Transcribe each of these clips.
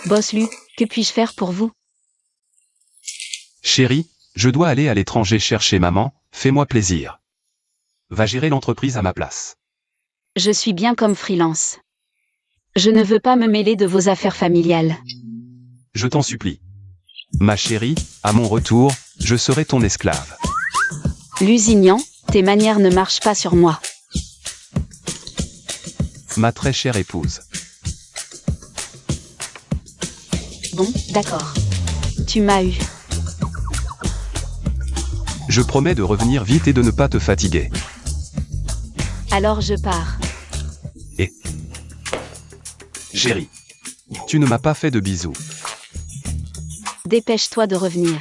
Boss Lu, que puis-je faire pour vous? Chérie, je dois aller à l'étranger chercher maman, fais-moi plaisir. Va gérer l'entreprise à ma place. Je suis bien comme freelance. Je ne veux pas me mêler de vos affaires familiales. Je t'en supplie. Ma chérie, à mon retour, je serai ton esclave. Lusignan, tes manières ne marchent pas sur moi. Ma très chère épouse. Bon, d'accord. Tu m'as eu. Je promets de revenir vite et de ne pas te fatiguer. Alors je pars. Chérie, tu ne m'as pas fait de bisous. Dépêche-toi de revenir.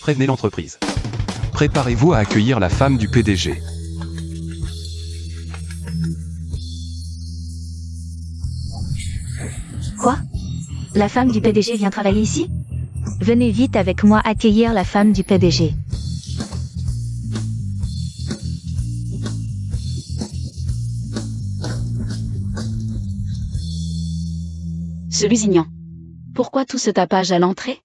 Prévenez l'entreprise. Préparez-vous à accueillir la femme du PDG. Quoi? La femme du PDG vient travailler ici? Venez vite avec moi accueillir la femme du PDG. Ce Lusignan. Pourquoi tout ce tapage à l'entrée?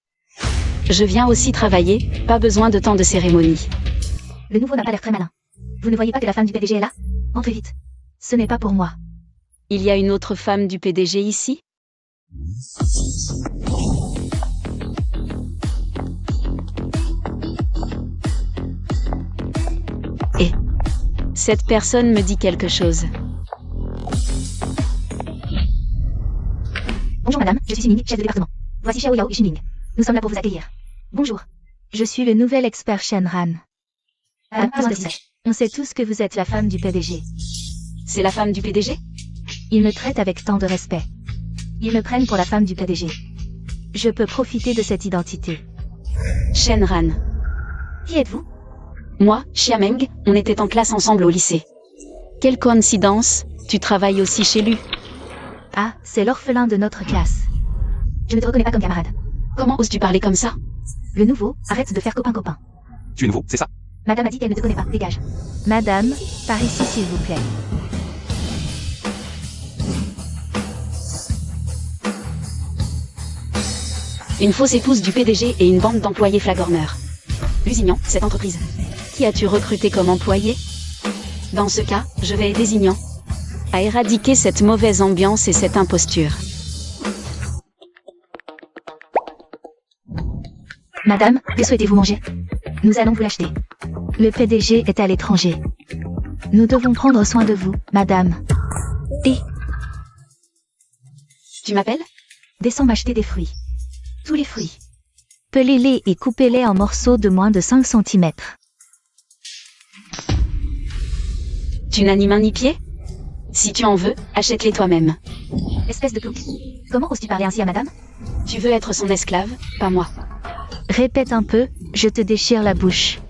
Je viens aussi travailler, pas besoin de tant de cérémonie. Le nouveau n'a pas l'air très malin. Vous ne voyez pas que la femme du PDG est là? Entrez vite. Ce n'est pas pour moi. Il y a une autre femme du PDG ici? Et cette personne me dit quelque chose. Bonjour madame, je suis Siming, chef de département. Voici Xiao Yao et Ximing. Nous sommes là pour vous accueillir. Bonjour. Je suis le nouvel expert Shenran. On sait tous que vous êtes la femme du PDG. C'est la femme du PDG? Ils me traitent avec tant de respect. Ils me prennent pour la femme du PDG. Je peux profiter de cette identité. Shenran. Qui êtes-vous? Moi, Xiameng, on était en classe ensemble au lycée. Quelle coïncidence, tu travailles aussi chez lui. Ah, c'est l'orphelin de notre classe. Je ne te reconnais pas comme camarade. Comment oses-tu parler comme ça? Le nouveau, arrête de faire copain-copain. Tu es nouveau, c'est ça? Madame a dit qu'elle ne te connaît pas, dégage. Madame, par ici s'il vous plaît. Une fausse épouse du PDG et une bande d'employés flagorneurs. Lusignan, cette entreprise. Qui as-tu recruté comme employé? Dans ce cas, je vais aider Zignan à éradiquer cette mauvaise ambiance et cette imposture. Madame, que souhaitez-vous manger? Nous allons vous l'acheter. Le PDG est à l'étranger. Nous devons prendre soin de vous, madame. Et Tu m'appelles? descends m'acheter des fruits. Tous les fruits. Pelez-les et coupez-les en morceaux de moins de 5 cm. Tu n'as ni main ni pied? Si tu en veux, achète-les toi-même. Espèce de plouc. Comment oses-tu parler ainsi à madame? Tu veux être son esclave, pas moi. Répète un peu, je te déchire la bouche.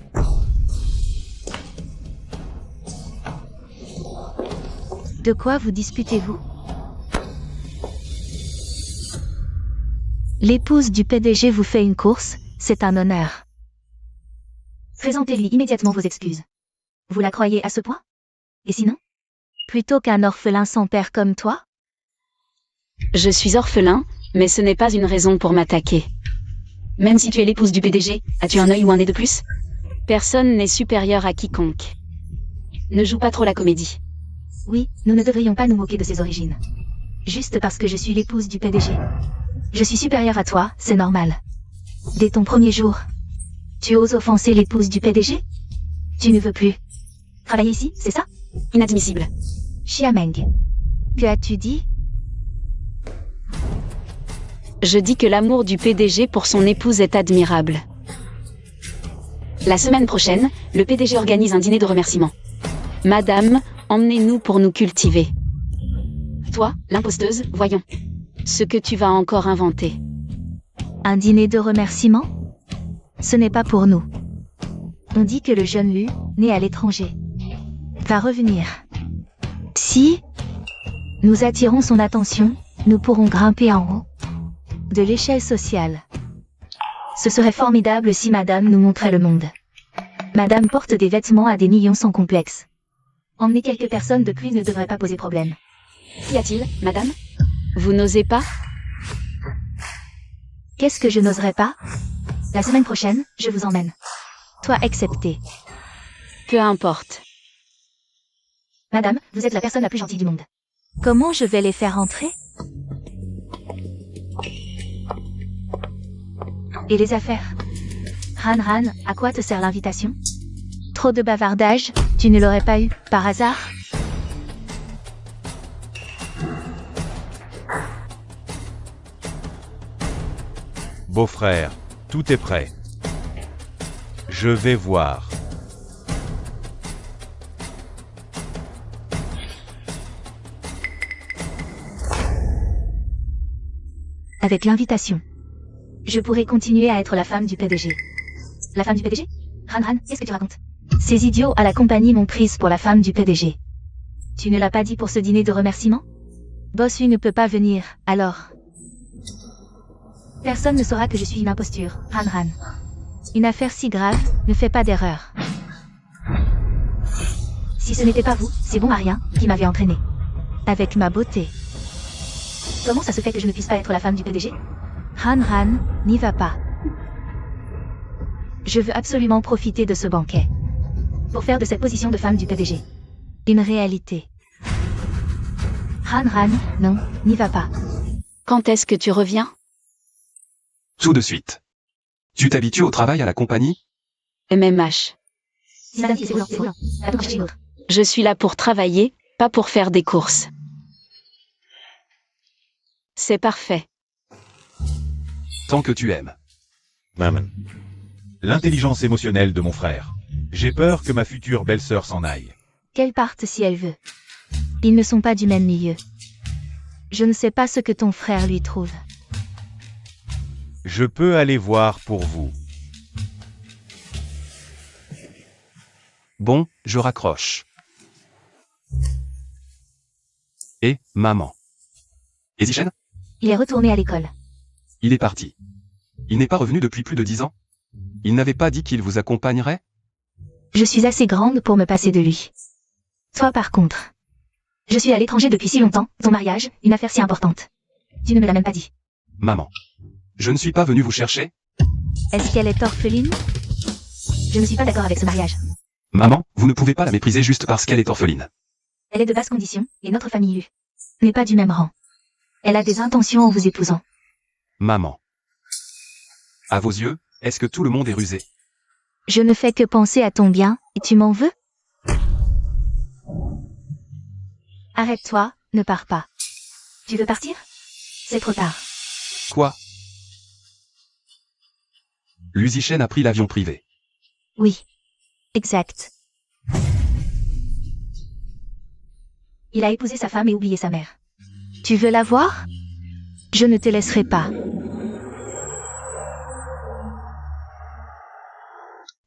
De quoi vous disputez-vous? L'épouse du PDG vous fait une course, c'est un honneur. Présentez-lui immédiatement vos excuses. Vous la croyez à ce point? Et sinon? Plutôt qu'un orphelin sans père comme toi? Je suis orphelin, mais ce n'est pas une raison pour m'attaquer. Même si tu es l'épouse du PDG, as-tu un œil ou un nez de plus? Personne n'est supérieur à quiconque. Ne joue pas trop la comédie. Oui, nous ne devrions pas nous moquer de ses origines. Juste parce que je suis l'épouse du PDG. Je suis supérieure à toi, c'est normal. Dès ton premier jour, tu oses offenser l'épouse du PDG? Tu ne veux plus travailler ici, c'est ça? Inadmissible. Xiameng. Que as-tu dit? Je dis que l'amour du PDG pour son épouse est admirable. La semaine prochaine, le PDG organise un dîner de remerciement. Madame, emmenez-nous pour nous cultiver. Toi, l'imposteuse, voyons. Ce que tu vas encore inventer. Un dîner de remerciement? Ce n'est pas pour nous. On dit que le jeune Lu, né à l'étranger, va revenir. Si nous attirons son attention, nous pourrons grimper en haut de l'échelle sociale. Ce serait formidable si Madame nous montrait le monde. Madame porte des vêtements à des millions sans complexe. Emmener quelques personnes de plus ne devrait pas poser problème. Qu'y a-t-il, madame? Vous n'osez pas? Qu'est-ce que je n'oserais pas? La semaine prochaine, je vous emmène. Toi excepté. Peu importe. Madame, vous êtes la personne la plus gentille du monde. Comment je vais les faire entrer? Et les affaires? Han, à quoi te sert l'invitation? Trop de bavardage, tu ne l'aurais pas eu, par hasard? Beau-frère, tout est prêt. Je vais voir. Avec l'invitation. Je pourrais continuer à être la femme du PDG. La femme du PDG? Han, qu'est-ce que tu racontes? Ces idiots à la compagnie m'ont prise pour la femme du PDG. Tu ne l'as pas dit pour ce dîner de remerciement? Bossu ne peut pas venir, alors. Personne ne saura que je suis une imposture, Han. Une affaire si grave, ne fais pas d'erreur. Si ce n'était pas vous, c'est bon à rien, qui m'avait entraîné. Avec ma beauté. Comment ça se fait que je ne puisse pas être la femme du PDG? Han, n'y va pas. Je veux absolument profiter de ce banquet. Pour faire de cette position de femme du PDG une réalité. Han, non, n'y va pas. Quand est-ce que tu reviens? Tout de suite. Tu t'habitues au travail à la compagnie? MMH. Si madame dit c'est volant. Attends, chercher l'autre. Je suis là pour travailler, pas pour faire des courses. C'est parfait. Tant que tu aimes. Maman. L'intelligence émotionnelle de mon frère. J'ai peur que ma future belle-sœur s'en aille. Qu'elle parte si elle veut. Ils ne sont pas du même milieu. Je ne sais pas ce que ton frère lui trouve. Je peux aller voir pour vous. Bon, je raccroche. Et, maman. Et Zichen? Il est retourné à l'école. Il est parti. Il n'est pas revenu depuis plus de 10 ans? Il n'avait pas dit qu'il vous accompagnerait? Je suis assez grande pour me passer de lui. Toi par contre. Je suis à l'étranger depuis si longtemps, ton mariage, une affaire si importante. Tu ne me l'as même pas dit. Maman. Je ne suis pas venu vous chercher? Est-ce qu'elle est orpheline? Je ne suis pas d'accord avec ce mariage. Maman, vous ne pouvez pas la mépriser juste parce qu'elle est orpheline. Elle est de basse condition, et notre famille n'est pas du même rang. Elle a des intentions en vous épousant. Maman. À vos yeux, est-ce que tout le monde est rusé? Je ne fais que penser à ton bien, et tu m'en veux? Arrête-toi, ne pars pas. Tu veux partir? C'est trop tard. Quoi? Luzichen a pris l'avion privé. Oui. Exact. Il a épousé sa femme et oublié sa mère. Tu veux la voir? Je ne te laisserai pas.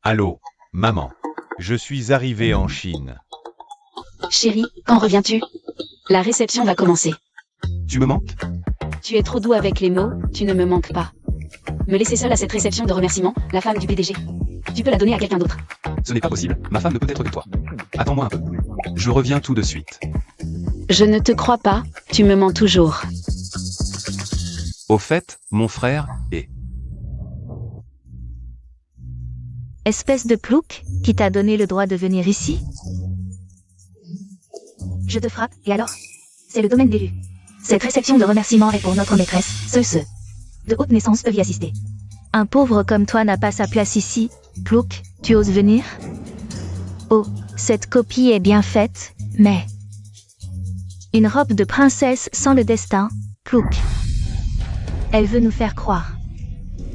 Allô, maman. Je suis arrivé en Chine. Chérie, quand reviens-tu? La réception va commencer. Tu me manques? Tu es trop doux avec les mots, tu ne me manques pas. Me laisser seule à cette réception de remerciement, la femme du PDG. Tu peux la donner à quelqu'un d'autre. Ce n'est pas possible, ma femme ne peut être que toi. Attends-moi un peu. Je reviens tout de suite. Je ne te crois pas, tu me mens toujours. Au fait, mon frère est... Espèce de plouc, qui t'a donné le droit de venir ici? Je te frappe, et alors? C'est le domaine d'élu. Cette réception de remerciement est pour notre maîtresse, ceux de haute naissance peuvent y assister. Un pauvre comme toi n'a pas sa place ici, plouc, tu oses venir? Oh, cette copie est bien faite, mais... Une robe de princesse sans le destin, plouc. Elle veut nous faire croire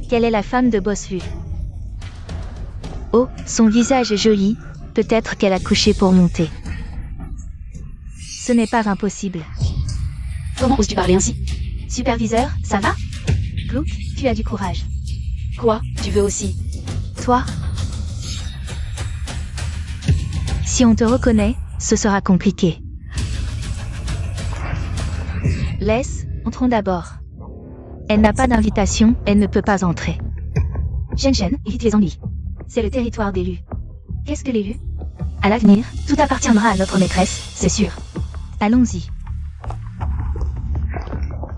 qu'elle est la femme de Bossu. Oh, son visage est joli, peut-être qu'elle a couché pour monter. Ce n'est pas impossible. Comment oses-tu parler ainsi? Superviseur, ça va? Plouc, tu as du courage. Quoi, tu veux aussi? Toi? Si on te reconnaît, ce sera compliqué. Laisse, entrons d'abord. Elle n'a pas d'invitation, elle ne peut pas entrer. Shen Shen, évite les ennuis. C'est le territoire d'élu. Qu'est-ce que l'élu? À l'avenir, tout appartiendra à notre maîtresse, c'est sûr. Allons-y.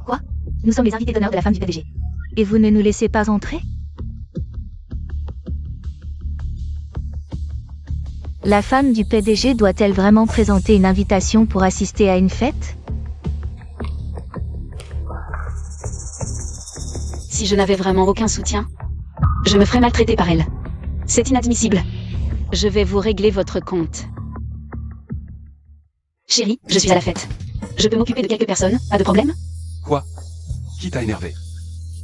Quoi? Nous sommes les invités d'honneur de la femme du PDG. Et vous ne nous laissez pas entrer? La femme du PDG doit-elle vraiment présenter une invitation pour assister à une fête? Si je n'avais vraiment aucun soutien, je me ferais maltraiter par elle. C'est inadmissible. Je vais vous régler votre compte. Chérie, je suis à la fête. Je peux m'occuper de quelques personnes, pas de problème? Quoi? Qui t'a énervé?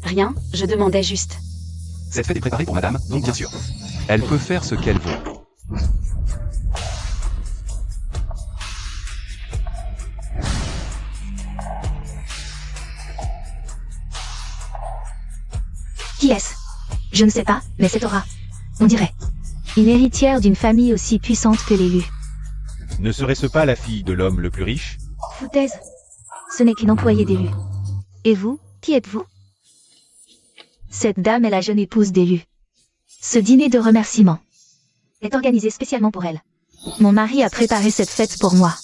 Rien, je demandais juste. Cette fête est préparée pour madame, donc bien sûr. Elle peut faire ce qu'elle veut. Qui est-ce? Je ne sais pas, mais c'est Aura. On dirait. Une héritière d'une famille aussi puissante que l'élu. Ne serait-ce pas la fille de l'homme le plus riche? Foutaise. Ce n'est qu'une employée d'élu. Et vous, qui êtes-vous? Cette dame est la jeune épouse d'élu. Ce dîner de remerciement est organisé spécialement pour elle. Mon mari a préparé cette fête pour moi.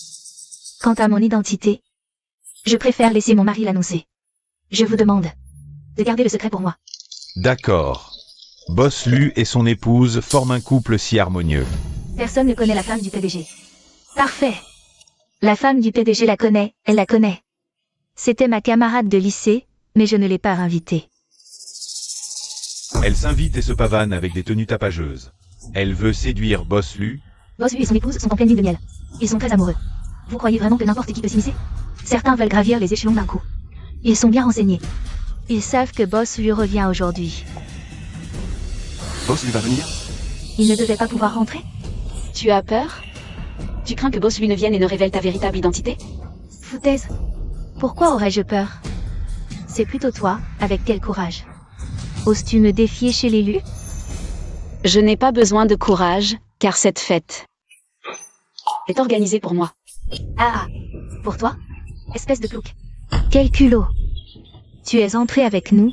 Quant à mon identité, je préfère laisser mon mari l'annoncer. Je vous demande de garder le secret pour moi. D'accord. Boss Lu et son épouse forment un couple si harmonieux. Personne ne connaît la femme du PDG. Parfait. La femme du PDG la connaît, elle la connaît. C'était ma camarade de lycée, mais je ne l'ai pas invitée. Elle s'invite et se pavane avec des tenues tapageuses. Elle veut séduire Boss Lu. Boss Lu et son épouse sont en pleine lune de miel. Ils sont très amoureux. Vous croyez vraiment que n'importe qui peut s'immiscer? Certains veulent gravir les échelons d'un coup. Ils sont bien renseignés. Ils savent que Boss Lu revient aujourd'hui. Boss Lu va venir? Il ne devait pas pouvoir rentrer? Tu as peur? Tu crains que Boss Lu ne vienne et ne révèle ta véritable identité? Foutaise. Pourquoi aurais-je peur? C'est plutôt toi, avec quel courage. Oses-tu me défier chez l'élu? Je n'ai pas besoin de courage, car cette fête est organisée pour moi. Ah, pour toi? Espèce de plouc. Quel culot. Tu es entré avec nous?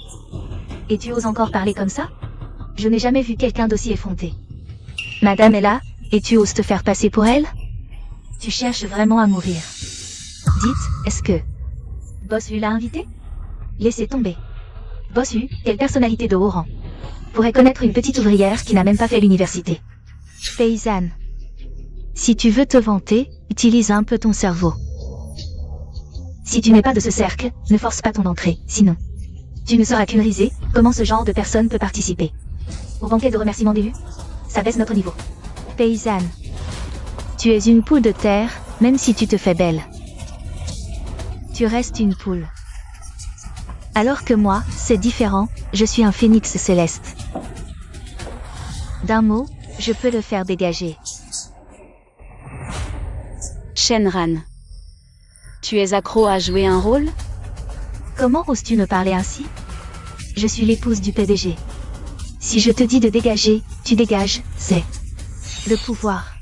Et tu oses encore parler comme ça? Je n'ai jamais vu quelqu'un d'aussi effronté. Madame est là, et tu oses te faire passer pour elle? Tu cherches vraiment à mourir. Dites, est-ce que Boss Lu l'a invité? Laissez tomber. Boss Lu, quelle personnalité de haut rang, pourrait connaître une petite ouvrière qui n'a même pas fait l'université? Paysanne. Si tu veux te vanter, utilise un peu ton cerveau. Si tu n'es pas de ce cercle, ne force pas ton entrée, sinon tu ne seras qu'une risée. Comment ce genre de personne peut participer au banquet de remerciement d'élu? Ça baisse notre niveau. Paysanne. Tu es une poule de terre, même si tu te fais belle. Tu restes une poule. Alors que moi, c'est différent, je suis un phénix céleste. D'un mot, je peux le faire dégager. Shenran. Tu es accro à jouer un rôle? Comment oses-tu me parler ainsi? Je suis l'épouse du PDG. Si je te dis de dégager, tu dégages, c'est le pouvoir.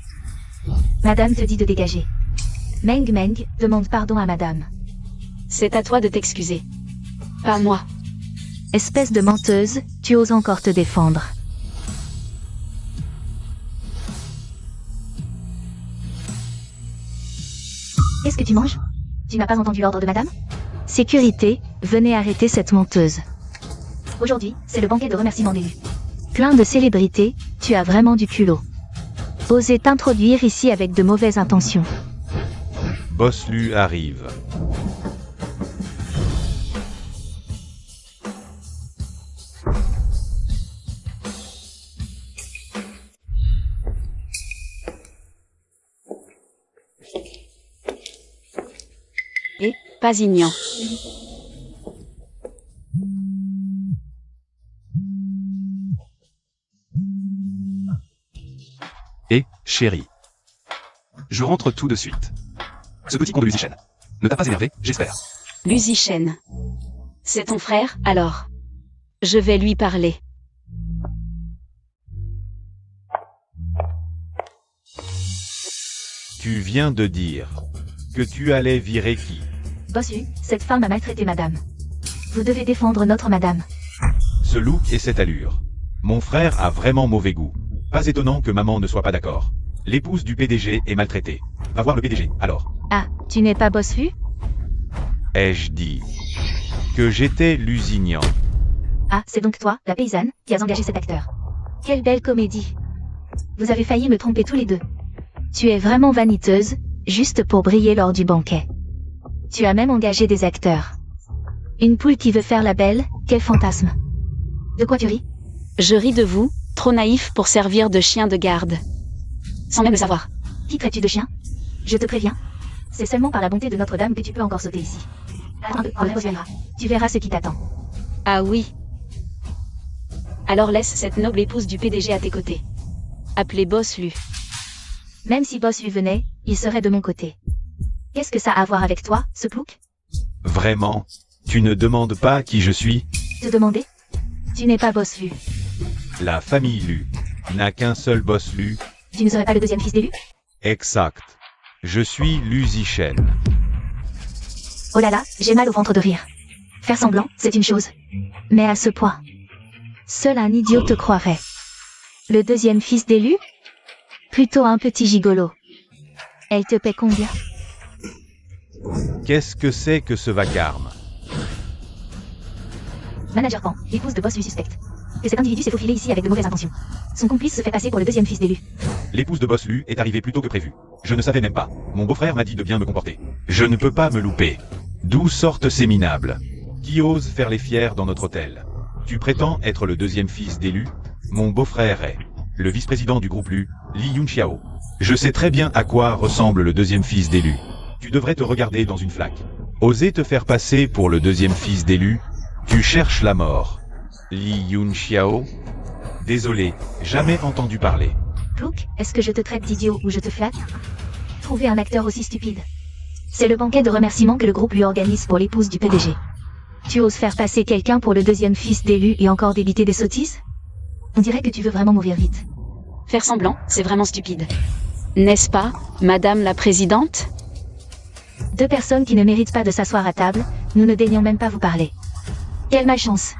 Madame te dit de dégager. Meng Meng, demande pardon à madame. C'est à toi de t'excuser. Pas moi. Espèce de menteuse, tu oses encore te défendre. Qu'est-ce que tu manges? Tu n'as pas entendu l'ordre de madame? Sécurité, venez arrêter cette menteuse. Aujourd'hui, c'est le banquet de remerciement d'élu. Plein de célébrités, tu as vraiment du culot. Oser t'introduire ici avec de mauvaises intentions. Boss Lu arrive. Et, Pasignan. Et, chérie. Je rentre tout de suite. Ce petit con de Lucichen ne t'a pas énervé, j'espère. Lucichen. C'est ton frère, alors. Je vais lui parler. Tu viens de dire que tu allais virer qui? Boss Lu, cette femme a maltraité madame. Vous devez défendre notre madame. Ce look et cette allure. Mon frère a vraiment mauvais goût. Pas étonnant que maman ne soit pas d'accord. L'épouse du PDG est maltraitée. Va voir le PDG, alors. Ah, tu n'es pas boss Lu? Ai-je dit que j'étais Lusignan? Ah, c'est donc toi, la paysanne, qui as engagé cet acteur. Quelle belle comédie. Vous avez failli me tromper tous les deux. Tu es vraiment vaniteuse, juste pour briller lors du banquet. Tu as même engagé des acteurs. Une poule qui veut faire la belle, quel fantasme. De quoi tu ris? Je ris de vous, trop naïf pour servir de chien de garde. Sans même le savoir. Qui traites-tu de chien? Je te préviens. C'est seulement par la bonté de Notre-Dame que tu peux encore sauter ici. Attends un peu, on reviendra. Tu verras ce qui t'attend. Ah oui. Alors laisse cette noble épouse du PDG à tes côtés. Appelez Boss Lu. Même si Boss Lu venait, il serait de mon côté. Qu'est-ce que ça a à voir avec toi, ce plouc? Vraiment? Tu ne demandes pas qui je suis? Te demander? Tu n'es pas Boss Lu. La famille Lu n'a qu'un seul boss Lu. Tu ne serais pas le deuxième fils d'élu? Exact. Je suis Lu Zichen. Oh là là, j'ai mal au ventre de rire. Faire semblant, c'est une chose. Mais à ce point. Seul un idiot te croirait. Le deuxième fils d'élu? Plutôt un petit gigolo. Elle te paie combien? Qu'est-ce que c'est que ce vacarme? Manager Pan, l'épouse de Boss Lu suspecte que cet individu s'est faufilé ici avec de mauvaises intentions. Son complice se fait passer pour le deuxième fils d'élu. L'épouse de Boss Lu est arrivée plus tôt que prévu. Je ne savais même pas. Mon beau-frère m'a dit de bien me comporter. Je ne peux pas me louper. D'où sortent ces minables? Qui ose faire les fiers dans notre hôtel? Tu prétends être le deuxième fils d'élu? Mon beau-frère est le vice-président du groupe Lu, Li Yunxiao. Je sais très bien à quoi ressemble le deuxième fils d'élu. Tu devrais te regarder dans une flaque. Oser te faire passer pour le deuxième fils d'élu? Tu cherches la mort. Li Yunxiao? Désolé, jamais entendu parler. Plouc, est-ce que je te traite d'idiot ou je te flatte? Trouver un acteur aussi stupide. C'est le banquet de remerciements que le groupe lui organise pour l'épouse du PDG. Tu oses faire passer quelqu'un pour le deuxième fils d'élu et encore débiter des sottises? On dirait que tu veux vraiment mourir vite. Faire semblant, c'est vraiment stupide. N'est-ce pas, Madame la Présidente? Deux personnes qui ne méritent pas de s'asseoir à table, nous ne daignons même pas vous parler. Quelle malchance.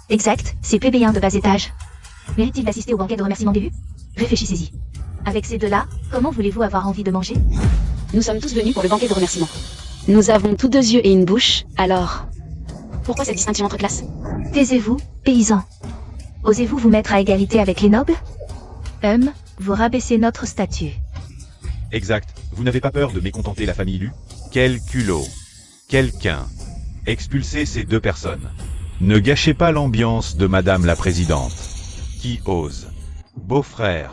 Exact, c'est plébéien de bas étage. Mérite-t-il d'assister au banquet de remerciements d'élu? Réfléchissez-y. Avec ces deux-là, comment voulez-vous avoir envie de manger? Nous sommes tous venus pour le banquet de remerciements. Nous avons tous deux yeux et une bouche, alors... Pourquoi cette distinction entre classes? Taisez-vous, paysans. Osez-vous vous mettre à égalité avec les nobles? Vous rabaissez notre statut. Exact. Vous n'avez pas peur de mécontenter la famille Lu? Quel culot. Quelqu'un. Expulsez ces deux personnes. Ne gâchez pas l'ambiance de Madame la Présidente. Qui ose? Beau-frère.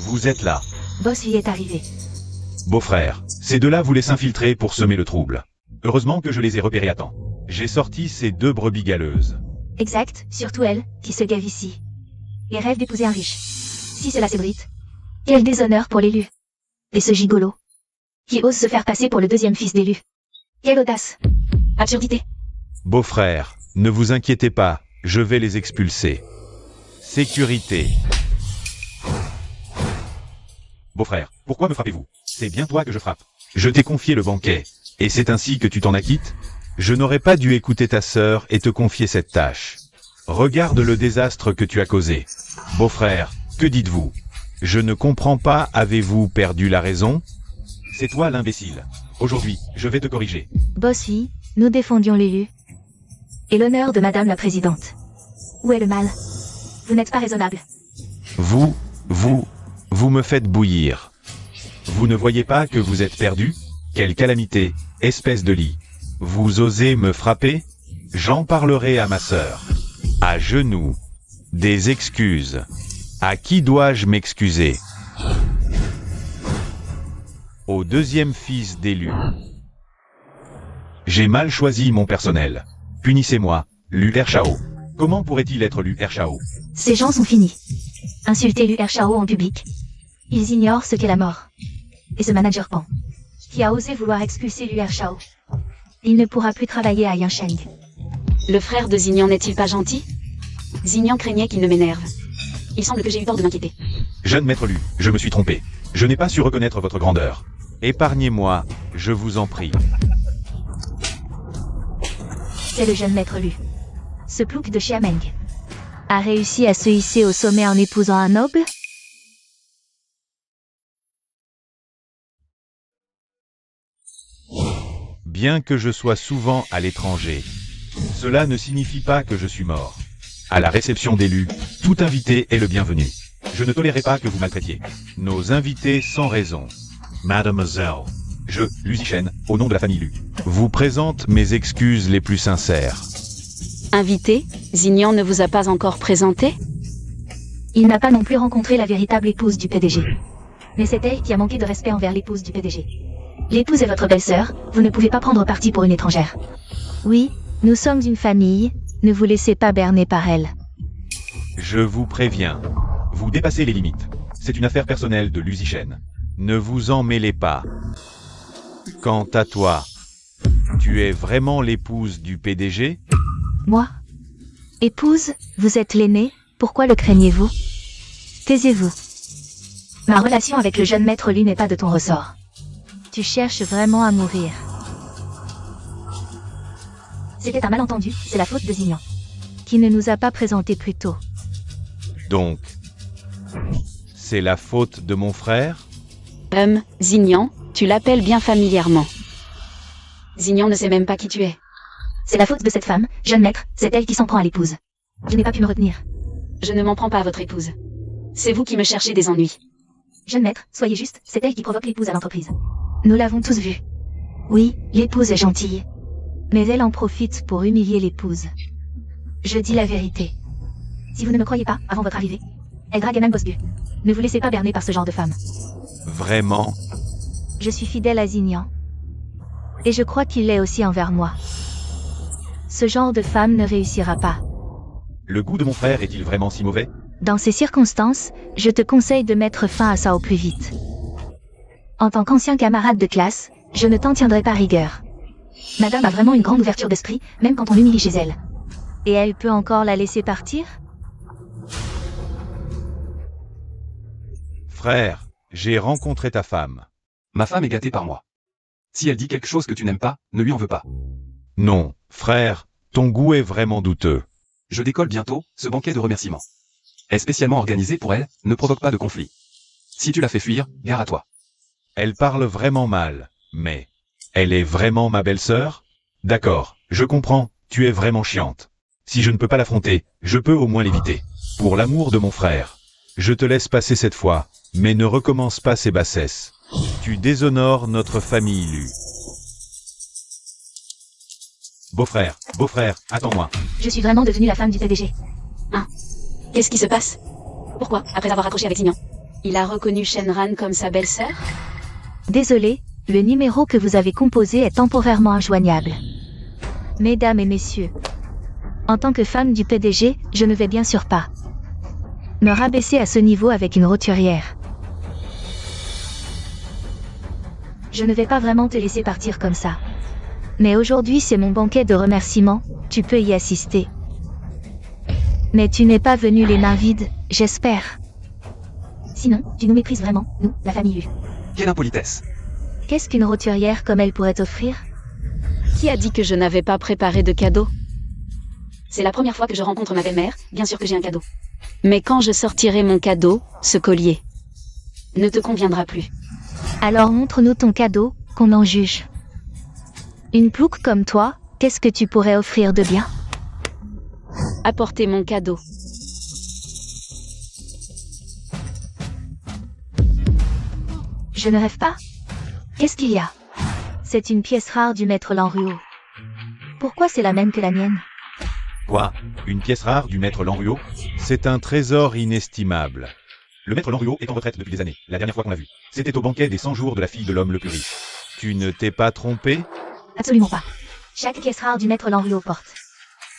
Vous êtes là. Boss y est arrivé. Beau-frère. Ces deux-là voulaient s'infiltrer pour semer le trouble. Heureusement que je les ai repérés à temps. J'ai sorti ces deux brebis galeuses. Exact, surtout elle, qui se gave ici. Et rêve d'épouser un riche. Si cela s'ébrite. Quel déshonneur pour l'élu. Et ce gigolo. Qui ose se faire passer pour le deuxième fils d'élu. Quelle audace. Absurdité. Beau-frère, ne vous inquiétez pas, je vais les expulser. Sécurité. Beau-frère, pourquoi me frappez-vous? C'est bien toi que je frappe. Je t'ai confié le banquet, et c'est ainsi que tu t'en acquittes? Je n'aurais pas dû écouter ta sœur et te confier cette tâche. Regarde le désastre que tu as causé. Beau-frère, que dites-vous? Je ne comprends pas, avez-vous perdu la raison? C'est toi l'imbécile. Aujourd'hui, je vais te corriger. Bossy, nous défendions l'élu. Et l'honneur de Madame la Présidente. Où est le mal? Vous n'êtes pas raisonnable. Vous me faites bouillir. Vous ne voyez pas que vous êtes perdu? Quelle calamité, espèce de lit. Vous osez me frapper? J'en parlerai à ma sœur. À genoux. Des excuses. À qui dois-je m'excuser? Au deuxième fils d'élu. J'ai mal choisi mon personnel. Punissez-moi, Lu Ershao. Comment pourrait-il être Lu Ershao? Ces gens sont finis. Insulter Lu Ershao en public. Ils ignorent ce qu'est la mort. Et ce manager Pan, qui a osé vouloir expulser Lu Ershao. Il ne pourra plus travailler à Yansheng. Le frère de Zignan n'est-il pas gentil? Zignan craignait qu'il ne m'énerve. Il semble que j'ai eu tort de m'inquiéter. Jeune maître Lu, je me suis trompé. Je n'ai pas su reconnaître votre grandeur. Épargnez-moi, je vous en prie. C'est le jeune maître Lu. Ce plouc de Xiameng. a réussi à se hisser au sommet en épousant un noble? Bien que je sois souvent à l'étranger, cela ne signifie pas que je suis mort. À la réception d'élus, tout invité est le bienvenu. Je ne tolérerai pas que vous maltraitiez nos invités sans raison. Mademoiselle, je, Luzichen, au nom de la famille Lu, vous présente mes excuses les plus sincères. Invité, Zignan ne vous a pas encore présenté? Il n'a pas non plus rencontré la véritable épouse du PDG. Mais c'est elle qui a manqué de respect envers l'épouse du PDG. L'épouse est votre belle-sœur, vous ne pouvez pas prendre parti pour une étrangère. Oui, nous sommes une famille, ne vous laissez pas berner par elle. Je vous préviens, vous dépassez les limites. C'est une affaire personnelle de Luzichen. Ne vous en mêlez pas. Quant à toi, tu es vraiment l'épouse du PDG? Moi? Épouse, vous êtes l'aînée, pourquoi le craignez-vous? Taisez-vous. Ma relation avec le jeune maître Lu n'est pas de ton ressort. Tu cherches vraiment à mourir. C'était un malentendu, c'est la faute de Zignan. Qui ne nous a pas présenté plus tôt. Donc, c'est la faute de mon frère? Zignan, tu l'appelles bien familièrement. Zignan ne sait même pas qui tu es. C'est la faute de cette femme, jeune maître, c'est elle qui s'en prend à l'épouse. Je n'ai pas pu me retenir. Je ne m'en prends pas à votre épouse. C'est vous qui me cherchez des ennuis. Jeune maître, soyez juste, c'est elle qui provoque l'épouse à l'entreprise. Nous l'avons tous vu. Oui, l'épouse est gentille. Mais elle en profite pour humilier l'épouse. Je dis la vérité. Si vous ne me croyez pas, avant votre arrivée, elle drague même Bosbu. Ne vous laissez pas berner par ce genre de femme. Vraiment? Je suis fidèle à Zignan. Et je crois qu'il l'est aussi envers moi. Ce genre de femme ne réussira pas. Le goût de mon frère est-il vraiment si mauvais? Dans ces circonstances, je te conseille de mettre fin à ça au plus vite. En tant qu'ancien camarade de classe, je ne t'en tiendrai pas rigueur. Madame a vraiment une grande ouverture d'esprit, même quand on l'humilie chez elle. Et elle peut encore la laisser partir? Frère, j'ai rencontré ta femme. Ma femme est gâtée par moi. Si elle dit quelque chose que tu n'aimes pas, ne lui en veux pas. Non, frère, ton goût est vraiment douteux. Je décolle bientôt, ce banquet de remerciements est spécialement organisé pour elle, ne provoque pas de conflit. Si tu la fais fuir, gare à toi. Elle parle vraiment mal, mais elle est vraiment ma belle-sœur? D'accord, je comprends, tu es vraiment chiante. Si je ne peux pas l'affronter, je peux au moins l'éviter. Pour l'amour de mon frère, je te laisse passer cette fois, mais ne recommence pas ces bassesses. Tu déshonores notre famille Lu. Beau-frère, attends-moi. Je suis vraiment devenue la femme du PDG. Qu'est-ce qui se passe? Pourquoi, après avoir accroché avec Zignan? Il a reconnu Shenran comme sa belle-sœur? Désolé, le numéro que vous avez composé est temporairement injoignable. Mesdames et messieurs, en tant que femme du PDG, je ne vais bien sûr pas me rabaisser à ce niveau avec une roturière. Je ne vais pas vraiment te laisser partir comme ça. Mais aujourd'hui c'est mon banquet de remerciements, tu peux y assister. Mais tu n'es pas venu les mains vides, j'espère. Sinon, tu nous méprises vraiment, nous, la famille Lu. Quelle impolitesse. Qu'est-ce qu'une roturière comme elle pourrait t'offrir? Qui a dit que je n'avais pas préparé de cadeau? C'est la première fois que je rencontre ma belle-mère, bien sûr que j'ai un cadeau. Mais quand je sortirai mon cadeau, ce collier ne te conviendra plus. Alors montre-nous ton cadeau, qu'on en juge. Une plouque comme toi, qu'est-ce que tu pourrais offrir de bien? Apportez mon cadeau. Je ne rêve pas. Qu'est-ce qu'il y a? C'est une pièce rare du maître Lanruo. Pourquoi c'est la même que la mienne? Quoi? Une pièce rare du maître Lanruo? C'est un trésor inestimable. Le maître Lanruo est en retraite depuis des années. La dernière fois qu'on l'a vu, c'était au banquet des 100 jours de la fille de l'homme le plus riche. Tu ne t'es pas trompé? Absolument pas. Chaque pièce rare du maître Lanruo porte.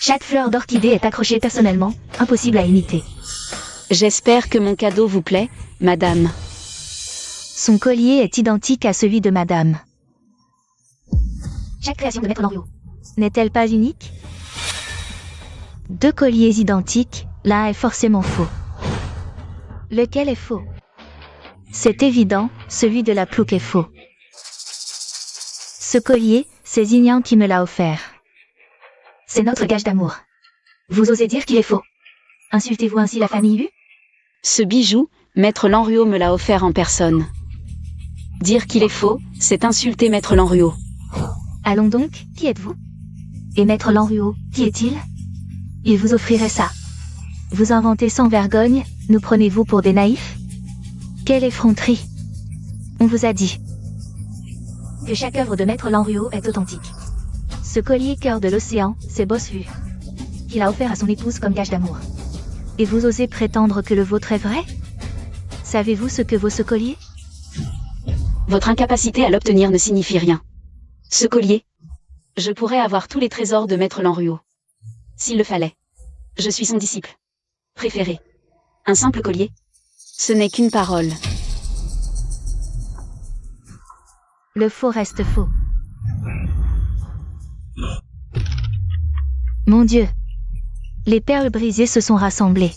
Chaque fleur d'orchidée est accrochée personnellement, impossible à imiter. J'espère que mon cadeau vous plaît, madame. Son collier est identique à celui de madame. Chaque création de maître Lanruo n'est-elle pas unique? Deux colliers identiques, l'un est forcément faux. Lequel est faux? C'est évident, celui de la plouque est faux. Ce collier, c'est Zignan qui me l'a offert. C'est notre gage d'amour. Vous osez dire qu'il est faux? Insultez-vous ainsi la famille Yu? Ce bijou, Maître Lanruot me l'a offert en personne. Dire qu'il est faux, c'est insulter Maître Lanruot. Allons donc, qui êtes-vous? Et Maître Lanruot, qui est-il? Il vous offrirait ça. Vous inventez sans vergogne, nous prenez-vous pour des naïfs? Quelle effronterie! On vous a dit que chaque œuvre de Maître Lanruot est authentique. Ce collier cœur de l'océan, c'est Bossu, qu'il a offert à son épouse comme gage d'amour. Et vous osez prétendre que le vôtre est vrai? Savez-vous ce que vaut ce collier? Votre incapacité à l'obtenir ne signifie rien. Ce collier, je pourrais avoir tous les trésors de Maître Lanruot. S'il le fallait. Je suis son disciple préféré. Un simple collier, ce n'est qu'une parole. Le faux reste faux. Mon Dieu! Les perles brisées se sont rassemblées.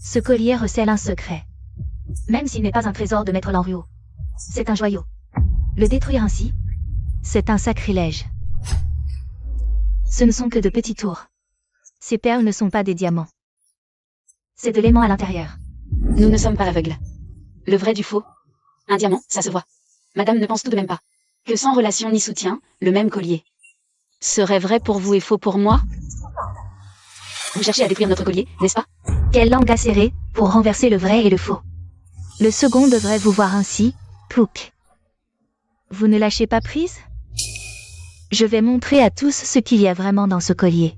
Ce collier recèle un secret. Même s'il n'est pas un trésor de Maître Lanruot. C'est un joyau. Le détruire ainsi, c'est un sacrilège. Ce ne sont que de petits tours. Ces perles ne sont pas des diamants. C'est de l'aimant à l'intérieur. Nous ne sommes pas aveugles. Le vrai du faux. Un diamant, ça se voit. Madame ne pense tout de même pas que sans relation ni soutien, le même collier serait vrai pour vous et faux pour moi? Vous cherchez à détruire notre collier, n'est-ce pas? Quelle langue acérée, pour renverser le vrai et le faux. Le second devrait vous voir ainsi, plouc. Vous ne lâchez pas prise? Je vais montrer à tous ce qu'il y a vraiment dans ce collier.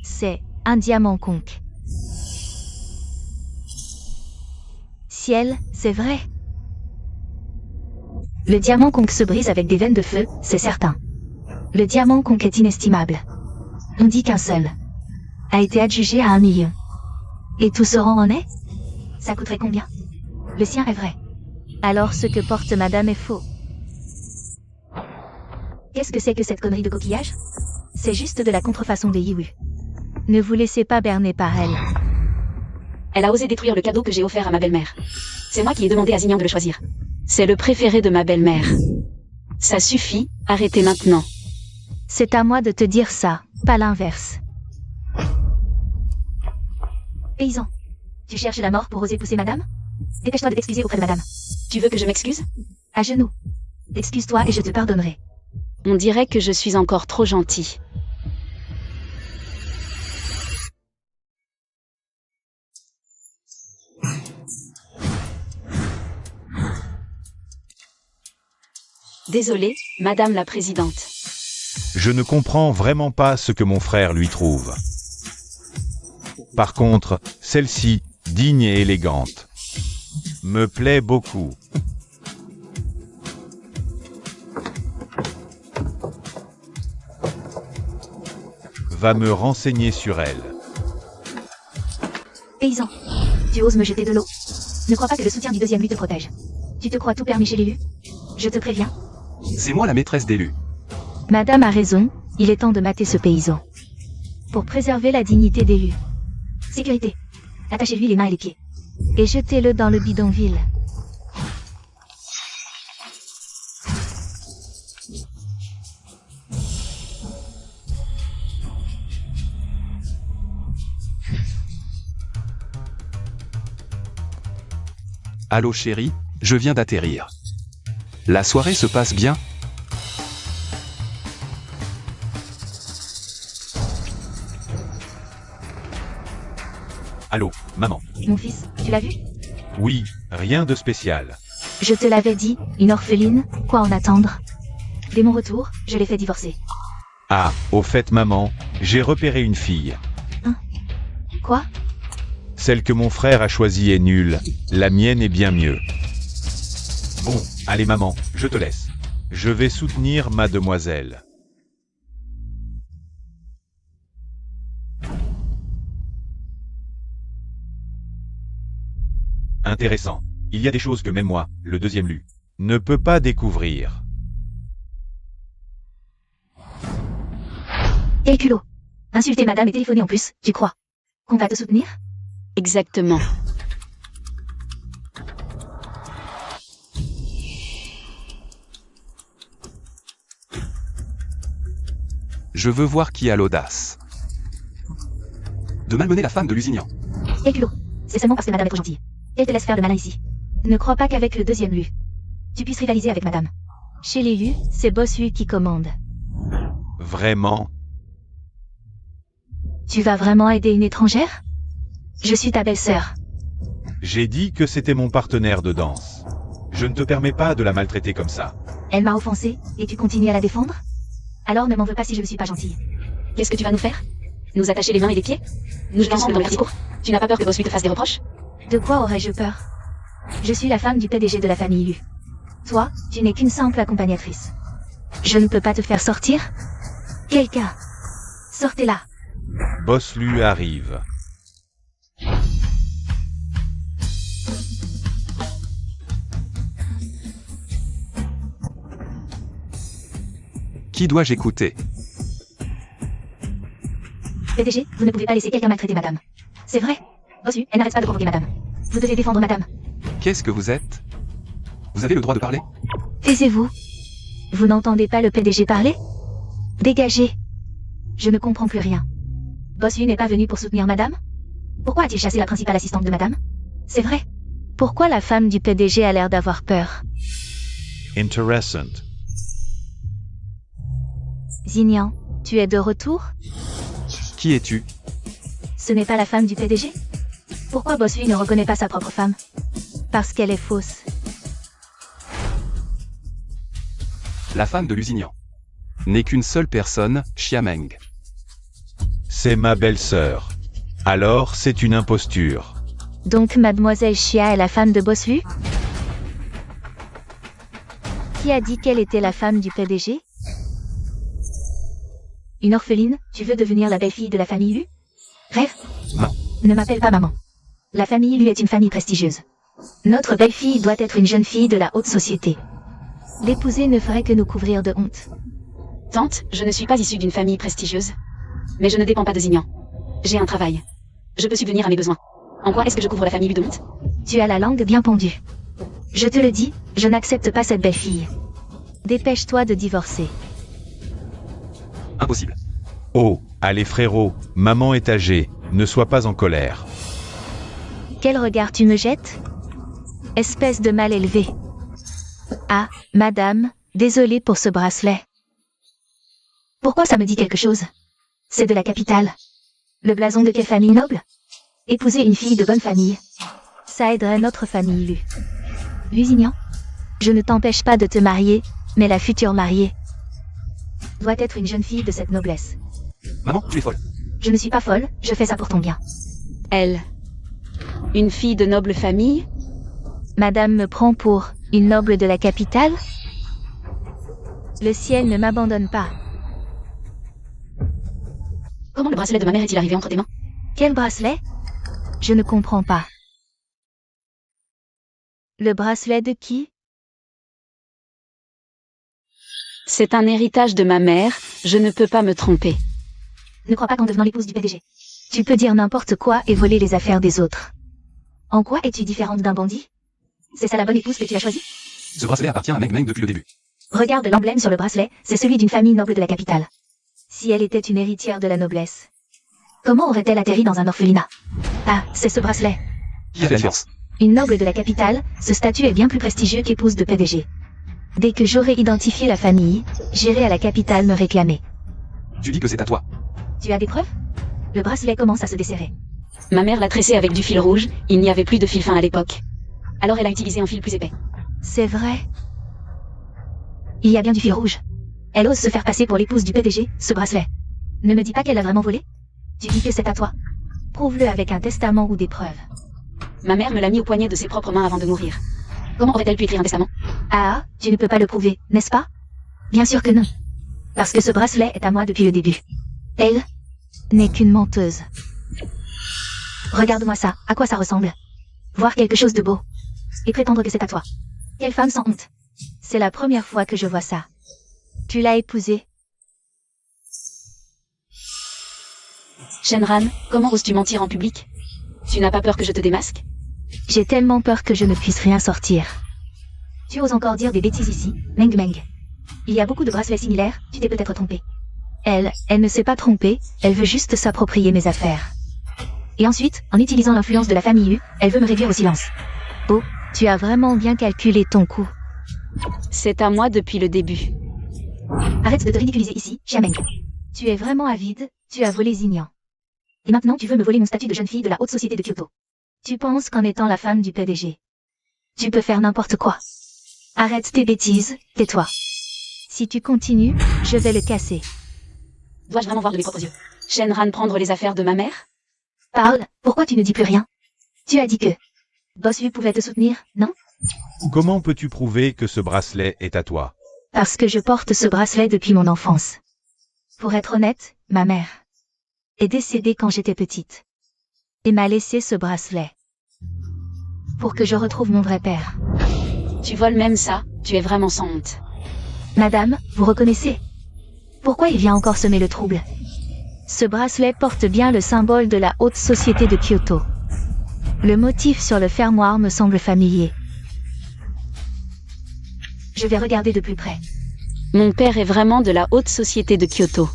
C'est un diamant conque. Ciel, c'est vrai. Le diamant conque se brise avec des veines de feu, c'est certain. Le diamant conque est inestimable. On dit qu'un seul a été adjugé à 1 million. Et tout ce rang en est? Ça coûterait combien? Le sien est vrai. Alors ce que porte madame est faux. Qu'est-ce que c'est que cette connerie de coquillage? C'est juste de la contrefaçon des Yiwu. Ne vous laissez pas berner par elle. Elle a osé détruire le cadeau que j'ai offert à ma belle-mère. C'est moi qui ai demandé à Zignan de le choisir. C'est le préféré de ma belle-mère. Ça suffit, arrêtez maintenant. C'est à moi de te dire ça, pas l'inverse. Paysan, tu cherches la mort pour oser pousser madame? Dépêche-toi de t'excuser auprès de madame. Tu veux que je m'excuse? À genoux. Excuse-toi et je te pardonnerai. On dirait que je suis encore trop gentil. Désolée, Madame la Présidente. Je ne comprends vraiment pas ce que mon frère lui trouve. Par contre, celle-ci, digne et élégante, me plaît beaucoup. Va me renseigner sur elle. Paysan, tu oses me jeter de l'eau? Ne crois pas que le soutien du deuxième lui te protège. Tu te crois tout permis chez l'élu? Je te préviens. C'est moi la maîtresse d'élu. Madame a raison, il est temps de mater ce paysan. Pour préserver la dignité d'élu. Sécurité. Attachez-lui les mains et les pieds. Et jetez-le dans le bidonville. Allô chérie, je viens d'atterrir. La soirée se passe bien? Allô, maman. Mon fils, tu l'as vu? Oui, rien de spécial. Je te l'avais dit, une orpheline, quoi en attendre? Dès mon retour, je l'ai fait divorcer. Ah, au fait maman, j'ai repéré une fille. Quoi? Celle que mon frère a choisie est nulle, la mienne est bien mieux. Bon, allez maman, je te laisse. Je vais soutenir mademoiselle. Intéressant. Il y a des choses que même moi, le deuxième lu, ne peut pas découvrir. Quel culot! Insulter madame et téléphoner en plus, tu crois qu'on va te soutenir? Exactement. Je veux voir qui a l'audace de malmener la femme de Lusignan. Quel culot. C'est seulement parce que madame est trop gentille. Elle te laisse faire le malin ici. Ne crois pas qu'avec le deuxième Lu, tu puisses rivaliser avec madame. Chez les Lu, c'est Boss Lu qui commande. Vraiment? Tu vas vraiment aider une étrangère? Je suis ta belle-sœur. J'ai dit que c'était mon partenaire de danse. Je ne te permets pas de la maltraiter comme ça. Elle m'a offensé, et tu continues à la défendre? Alors ne m'en veux pas si je ne suis pas gentille. Qu'est-ce que tu vas nous faire? Nous attacher les mains et les pieds? Nous jeter ensemble dans le quartier court? Tu n'as pas peur que Boss Lu te fasse des reproches? De quoi aurais-je peur? Je suis la femme du PDG de la famille Lu. Toi, tu n'es qu'une simple accompagnatrice. Je ne peux pas te faire sortir? Quelqu'un! Sortez-la! Boss Lu arrive. Qui dois-je écouter? PDG, vous ne pouvez pas laisser quelqu'un maltraiter madame. C'est vrai. Boss Lu, elle n'arrête pas de provoquer madame. Vous devez défendre madame. Qu'est-ce que vous êtes? Vous avez le droit de parler? Taisez-vous. Vous n'entendez pas le PDG parler? Dégagez. Je ne comprends plus rien. Boss Lu n'est pas venu pour soutenir madame? Pourquoi a-t-il chassé la principale assistante de madame? C'est vrai. Pourquoi la femme du PDG a l'air d'avoir peur? Interessant. Zignan, tu es de retour? Qui es-tu? Ce n'est pas la femme du PDG? Pourquoi Boss Lu ne reconnaît pas sa propre femme? Parce qu'elle est fausse. La femme de Lusignan n'est qu'une seule personne, Xiameng. C'est ma belle-sœur. Alors, c'est une imposture. Donc mademoiselle Xia est la femme de Boss Lu? Qui a dit qu'elle était la femme du PDG? Une orpheline, tu veux devenir la belle-fille de la famille Lu? Rêve? Non. Ne m'appelle pas maman. La famille Lu est une famille prestigieuse. Notre belle-fille doit être une jeune fille de la haute société. L'épouser ne ferait que nous couvrir de honte. Tante, je ne suis pas issue d'une famille prestigieuse. Mais je ne dépends pas de Zignan. J'ai un travail. Je peux subvenir à mes besoins. En quoi est-ce que je couvre la famille Lu de honte? Tu as la langue bien pendue. Je te le dis, je n'accepte pas cette belle-fille. Dépêche-toi de divorcer. Impossible. Oh, allez frérot, maman est âgée, ne sois pas en colère. Quel regard tu me jettes? Espèce de mal élevé. Ah, madame, désolée pour ce bracelet. Pourquoi ça me dit quelque chose? C'est de la capitale. Le blason de quelle famille noble? Épouser une fille de bonne famille. Ça aiderait notre famille Lu. Lusignan, je ne t'empêche pas de te marier, mais la future mariée doit être une jeune fille de cette noblesse. Maman, tu es folle. Je ne suis pas folle, je fais ça pour ton bien. Elle. Une fille de noble famille? Madame me prend pour une noble de la capitale? Le ciel ne m'abandonne pas. Comment le bracelet de ma mère est-il arrivé entre tes mains? Quel bracelet? Je ne comprends pas. Le bracelet de qui? C'est un héritage de ma mère, je ne peux pas me tromper. Ne crois pas qu'en devenant l'épouse du PDG, tu peux dire n'importe quoi et voler les affaires des autres. En quoi es-tu différente d'un bandit? C'est ça la bonne épouse que tu as choisie? Ce bracelet appartient à Meng Meng depuis le début. Regarde l'emblème sur le bracelet, c'est celui d'une famille noble de la capitale. Si elle était une héritière de la noblesse, comment aurait-elle atterri dans un orphelinat? Ah, c'est ce bracelet. Qui a fait la différence? Une noble de la capitale, ce statut est bien plus prestigieux qu'épouse de PDG. Dès que j'aurai identifié la famille, j'irai à la capitale me réclamer. Tu dis que c'est à toi. Tu as des preuves? Le bracelet commence à se desserrer. Ma mère l'a tressé avec du fil rouge, il n'y avait plus de fil fin à l'époque. Alors elle a utilisé un fil plus épais. C'est vrai. Il y a bien du fil rouge. Elle ose se faire passer pour l'épouse du PDG, ce bracelet. Ne me dis pas qu'elle l'a vraiment volé? Tu dis que c'est à toi. Prouve-le avec un testament ou des preuves. Ma mère me l'a mis au poignet de ses propres mains avant de mourir. Comment aurait-elle pu écrire un testament? Ah, tu ne peux pas le prouver, n'est-ce pas? Bien sûr que non. Parce que ce bracelet est à moi depuis le début. Elle n'est qu'une menteuse. Regarde-moi ça, à quoi ça ressemble? Voir quelque chose de beau. Et prétendre que c'est à toi. Quelle femme sans honte. C'est la première fois que je vois ça. Tu l'as épousée. Shenran, comment oses-tu mentir en public? Tu n'as pas peur que je te démasque? J'ai tellement peur que je ne puisse rien sortir. Tu oses encore dire des bêtises ici, Meng Meng. Il y a beaucoup de bracelets similaires, tu t'es peut-être trompé. Elle ne s'est pas trompée, elle veut juste s'approprier mes affaires. Et ensuite, en utilisant l'influence de la famille U, elle veut me réduire au silence. Oh, tu as vraiment bien calculé ton coup. C'est à moi depuis le début. Arrête de te ridiculiser ici, Xiameng. Tu es vraiment avide, tu as volé Xignan. Et maintenant tu veux me voler mon statut de jeune fille de la haute société de Kyoto. Tu penses qu'en étant la femme du PDG, tu peux faire n'importe quoi. Arrête tes bêtises, tais-toi. Si tu continues, je vais le casser. Dois-je vraiment voir de mes propres yeux Shenran prendre les affaires de ma mère? Parle, pourquoi tu ne dis plus rien? Tu as dit que Boss Yu pouvait te soutenir, non? Comment peux-tu prouver que ce bracelet est à toi? Parce que je porte ce bracelet depuis mon enfance. Pour être honnête, ma mère est décédée quand j'étais petite. Et m'a laissé ce bracelet. Pour que je retrouve mon vrai père. Tu voles même ça, tu es vraiment sans honte. Madame, vous reconnaissez? Pourquoi il vient encore semer le trouble? Ce bracelet porte bien le symbole de la haute société de Kyoto. Le motif sur le fermoir me semble familier. Je vais regarder de plus près. Mon père est vraiment de la haute société de Kyoto.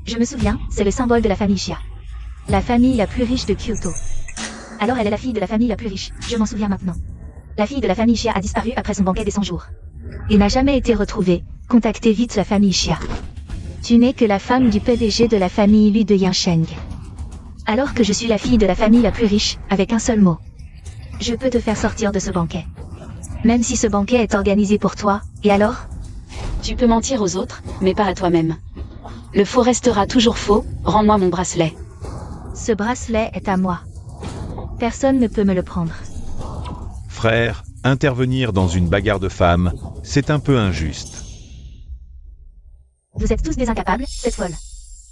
Je me souviens, c'est le symbole de la famille Xia. La famille la plus riche de Kyoto. Alors elle est la fille de la famille la plus riche, je m'en souviens maintenant. La fille de la famille Xia a disparu après son banquet des 100 jours. Et n'a jamais été retrouvée. Contactez vite la famille Xia. Tu n'es que la femme du PDG de la famille Lu de Yinsheng. Alors que je suis la fille de la famille la plus riche, avec un seul mot. Je peux te faire sortir de ce banquet. Même si ce banquet est organisé pour toi, et alors? Tu peux mentir aux autres, mais pas à toi-même. Le faux restera toujours faux, rends-moi mon bracelet. Ce bracelet est à moi. Personne ne peut me le prendre. Frère, intervenir dans une bagarre de femmes, c'est un peu injuste. Vous êtes tous des incapables, cette folle.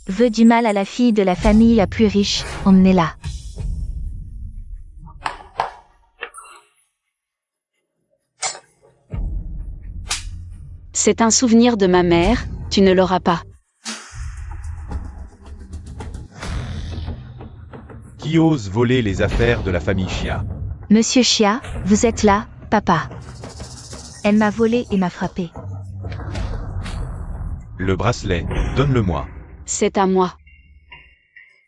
Veux du mal à la fille de la famille la plus riche, emmenez-la. C'est un souvenir de ma mère, tu ne l'auras pas. Qui ose voler les affaires de la famille Xia? Monsieur Xia, vous êtes là, papa. Elle m'a volé et m'a frappé. Le bracelet, donne-le-moi. C'est à moi.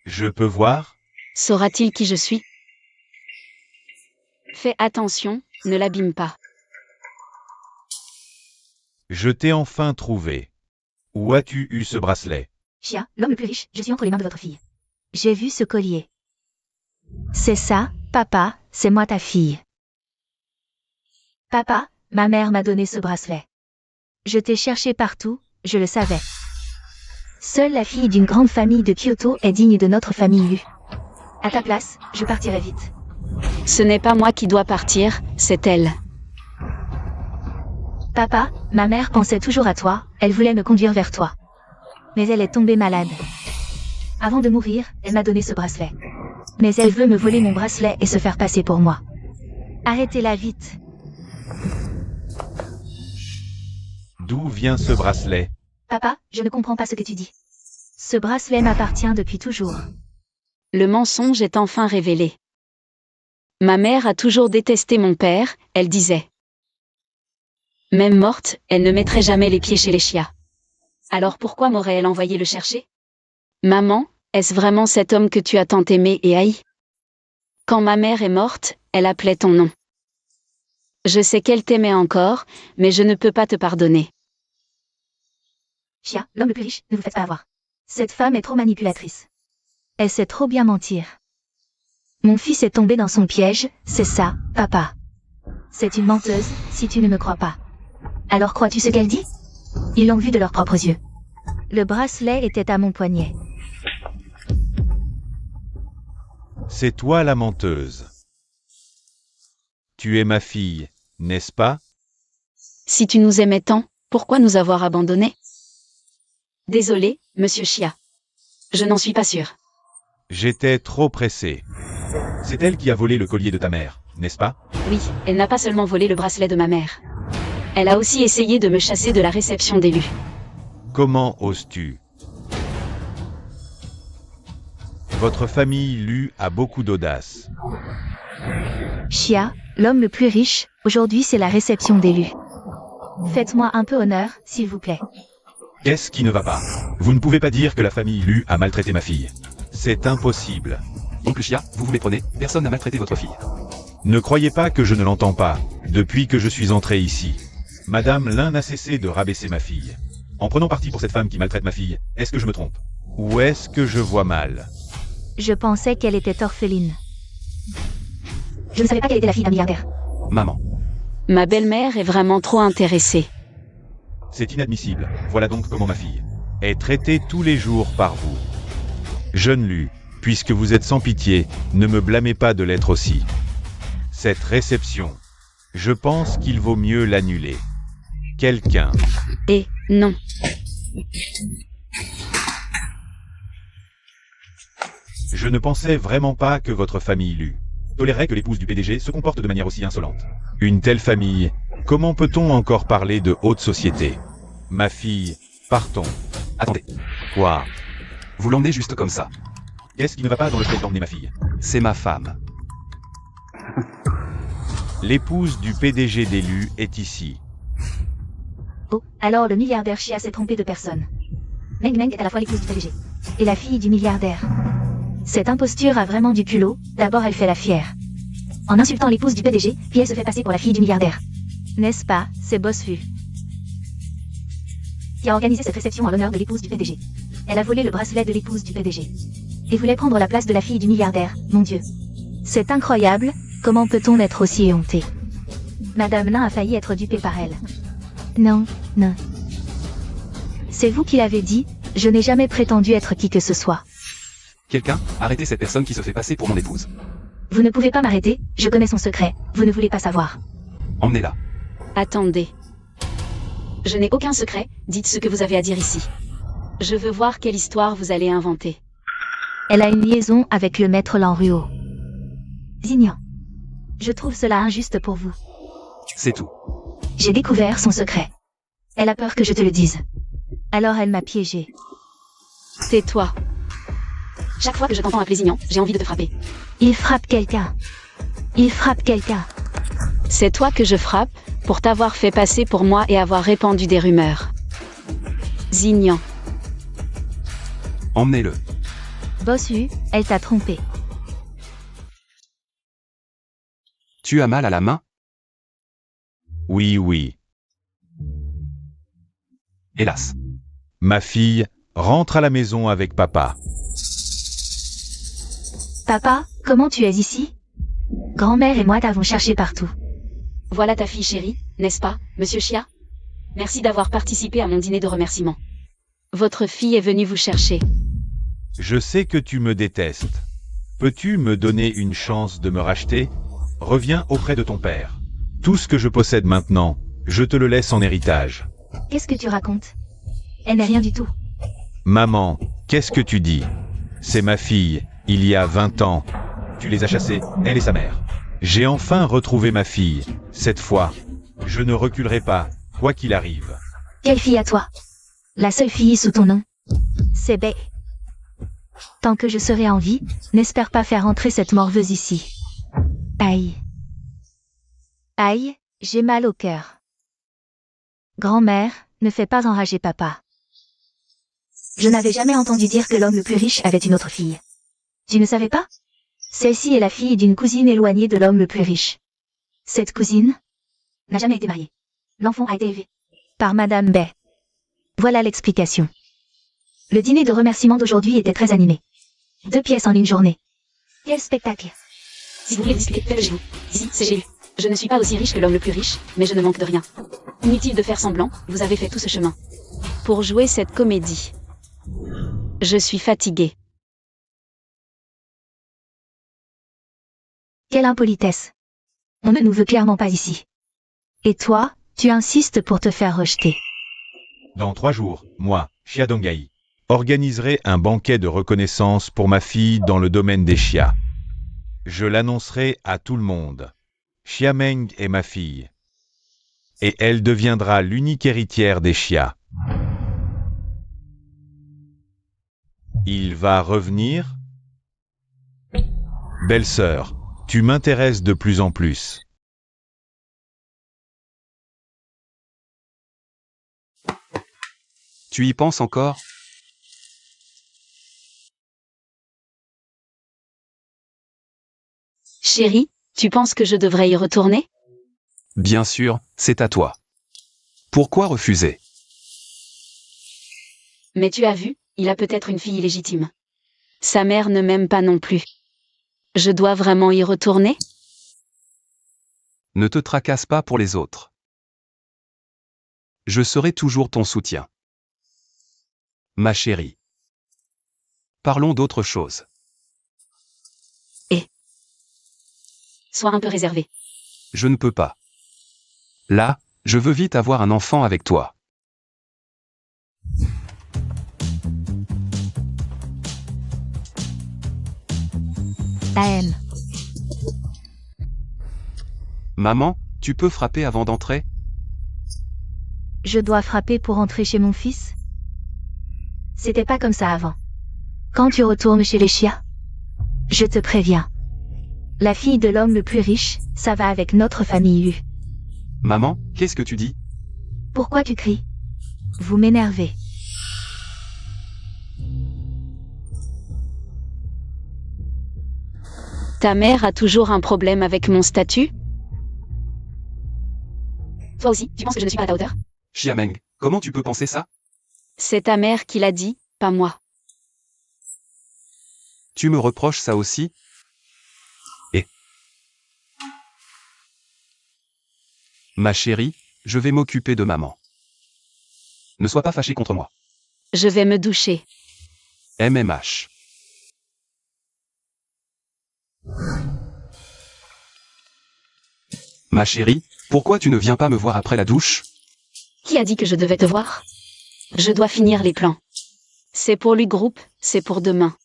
Je peux voir? Saura-t-il qui je suis? Fais attention, ne l'abîme pas. Je t'ai enfin trouvé. Où as-tu eu ce bracelet? Xia, l'homme le plus riche, je suis entre les mains de votre fille. J'ai vu ce collier. C'est ça, papa, c'est moi ta fille. Papa, ma mère m'a donné ce bracelet. Je t'ai cherché partout, je le savais. Seule la fille d'une grande famille de Kyoto est digne de notre famille U. À ta place, je partirai vite. Ce n'est pas moi qui dois partir, c'est elle. Papa, ma mère pensait toujours à toi, elle voulait me conduire vers toi. Mais elle est tombée malade. Avant de mourir, elle m'a donné ce bracelet. Mais elle veut me voler mon bracelet et se faire passer pour moi. Arrêtez-la vite. D'où vient ce bracelet? Papa, je ne comprends pas ce que tu dis. Ce bracelet m'appartient depuis toujours. Le mensonge est enfin révélé. Ma mère a toujours détesté mon père, elle disait. Même morte, elle ne mettrait jamais les pieds chez les Xia. Alors pourquoi m'aurait-elle envoyé le chercher? Maman, est-ce vraiment cet homme que tu as tant aimé et haï? Quand ma mère est morte, elle appelait ton nom. Je sais qu'elle t'aimait encore, mais je ne peux pas te pardonner. Xia, l'homme le plus riche, ne vous faites pas avoir. Cette femme est trop manipulatrice. Elle sait trop bien mentir. Mon fils est tombé dans son piège, c'est ça, papa. C'est une menteuse, si tu ne me crois pas. Alors crois-tu ce qu'elle dit? Ils l'ont vu de leurs propres yeux. Le bracelet était à mon poignet. C'est toi la menteuse. Tu es ma fille, n'est-ce pas? Si tu nous aimais tant, pourquoi nous avoir abandonnés? Désolé, monsieur Xia. Je n'en suis pas sûr. J'étais trop pressé. C'est elle qui a volé le collier de ta mère, n'est-ce pas? Oui, elle n'a pas seulement volé le bracelet de ma mère. Elle a aussi essayé de me chasser de la réception d'élus. Comment oses-tu? Votre famille Lu a beaucoup d'audace. Xia, l'homme le plus riche, aujourd'hui c'est la réception d'élus. Faites-moi un peu honneur, s'il vous plaît. Qu'est-ce qui ne va pas? Vous ne pouvez pas dire que la famille Lu a maltraité ma fille. C'est impossible. Oncle Chia, vous vous méprenez, personne n'a maltraité votre fille. Ne croyez pas que je ne l'entends pas, depuis que je suis entré ici. Madame Lin n'a cessé de rabaisser ma fille. En prenant parti pour cette femme qui maltraite ma fille, est-ce que je me trompe? Ou est-ce que je vois mal? Je pensais qu'elle était orpheline. Je ne savais pas qu'elle était la fille d'un milliardaire. Maman. Ma belle-mère est vraiment trop intéressée. C'est inadmissible. Voilà donc comment ma fille est traitée tous les jours par vous. Jeune Lu, puisque vous êtes sans pitié, ne me blâmez pas de l'être aussi. Cette réception, je pense qu'il vaut mieux l'annuler. Quelqu'un. Et non. Je ne pensais vraiment pas que votre famille Lu tolérerait que l'épouse du PDG se comporte de manière aussi insolente. Une telle famille, comment peut-on encore parler de haute société? Ma fille, partons. Attendez. Quoi? Vous l'emmenez juste comme ça. Qu'est-ce qui ne va pas dans le fait d'emmener ma fille? C'est ma femme. L'épouse du PDG d'Elu est ici. Oh, alors le milliardaire Chia s'est trompé de personne. Meng Meng est à la fois l'épouse du PDG et la fille du milliardaire. Cette imposture a vraiment du culot. D'abord elle fait la fière, en insultant l'épouse du PDG, puis elle se fait passer pour la fille du milliardaire. N'est-ce pas, c'est Bossu qui a organisé cette réception en l'honneur de l'épouse du PDG. Elle a volé le bracelet de l'épouse du PDG et voulait prendre la place de la fille du milliardaire, mon Dieu. C'est incroyable, comment peut-on être aussi éhonté? Madame Lin a failli être dupée par elle. Non, non. C'est vous qui l'avez dit, je n'ai jamais prétendu être qui que ce soit. Quelqu'un, arrêtez cette personne qui se fait passer pour mon épouse. Vous ne pouvez pas m'arrêter, je connais son secret, vous ne voulez pas savoir. Emmenez-la. Attendez. Je n'ai aucun secret, dites ce que vous avez à dire ici. Je veux voir quelle histoire vous allez inventer. Elle a une liaison avec le maître Lanruo. Zignan. Je trouve cela injuste pour vous. C'est tout. J'ai découvert son secret. Elle a peur que je te le dise. Alors elle m'a piégé. Tais-toi. Chaque fois que je t'entends appeler Zignan, j'ai envie de te frapper. Il frappe quelqu'un. Il frappe quelqu'un. C'est toi que je frappe, pour t'avoir fait passer pour moi et avoir répandu des rumeurs. Zignan. Emmenez-le. Bossu, elle t'a trompé. Tu as mal à la main? Oui, oui. Hélas. Ma fille, rentre à la maison avec papa. Papa, comment tu es ici? Grand-mère et moi t'avons cherché partout. Voilà ta fille chérie, n'est-ce pas, monsieur Chia? Merci d'avoir participé à mon dîner de remerciement. Votre fille est venue vous chercher. Je sais que tu me détestes. Peux-tu me donner une chance de me racheter? Reviens auprès de ton père. Tout ce que je possède maintenant, je te le laisse en héritage. Qu'est-ce que tu racontes? Elle n'est rien du tout. Maman, qu'est-ce que tu dis? C'est ma fille, il y a 20 ans. Tu les as chassés, elle et sa mère. J'ai enfin retrouvé ma fille. Cette fois, je ne reculerai pas, quoi qu'il arrive. Quelle fille à toi? La seule fille sous ton nom? C'est Bei. Tant que je serai en vie, n'espère pas faire entrer cette morveuse ici. Aïe. Aïe, j'ai mal au cœur. Grand-mère, ne fais pas enrager papa. Je n'avais jamais entendu dire que l'homme le plus riche avait une autre fille. Tu ne savais pas? Celle-ci est la fille d'une cousine éloignée de l'homme le plus riche. Cette cousine n'a jamais été mariée. L'enfant a été élevé par Madame Bei. Voilà l'explication. Le dîner de remerciement d'aujourd'hui était très animé. 2 pièces en une journée. Quel spectacle! Si vous voulez discuter, faites-le chez vous. Ici, c'est chez lui. Je ne suis pas aussi riche que l'homme le plus riche, mais je ne manque de rien. Inutile de faire semblant, vous avez fait tout ce chemin pour jouer cette comédie. Je suis fatiguée. Quelle impolitesse! On ne nous veut clairement pas ici. Et toi, tu insistes pour te faire rejeter. Dans 3 jours, moi, Chia Donghaï, organiserai un banquet de reconnaissance pour ma fille dans le domaine des Chia. Je l'annoncerai à tout le monde. Chia Meng est ma fille. Et elle deviendra l'unique héritière des Chia. Il va revenir? Belle-sœur, tu m'intéresses de plus en plus. Tu y penses encore? Chérie, tu penses que je devrais y retourner? Bien sûr, c'est à toi. Pourquoi refuser? Mais tu as vu, il a peut-être une fille illégitime. Sa mère ne m'aime pas non plus. Je dois vraiment y retourner? Ne te tracasse pas pour les autres. Je serai toujours ton soutien. Ma chérie. Parlons d'autre chose. Sois un peu réservé. Je ne peux pas. Là, je veux vite avoir un enfant avec toi. La haine. Maman, tu peux frapper avant d'entrer? Je dois frapper pour entrer chez mon fils? C'était pas comme ça avant. Quand tu retournes chez les chiens, je te préviens. La fille de l'homme le plus riche, ça va avec notre famille. Maman, qu'est-ce que tu dis? Pourquoi tu cries? Vous m'énervez. Ta mère a toujours un problème avec mon statut? Toi aussi, tu penses que je ne suis pas à ta hauteur? Xiameng, comment tu peux penser ça? C'est ta mère qui l'a dit, pas moi. Tu me reproches ça aussi? Ma chérie, je vais m'occuper de maman. Ne sois pas fâchée contre moi. Je vais me doucher. MMH. Ma chérie, pourquoi tu ne viens pas me voir après la douche? Qui a dit que je devais te voir? Je dois finir les plans. C'est pour le groupe, c'est pour demain.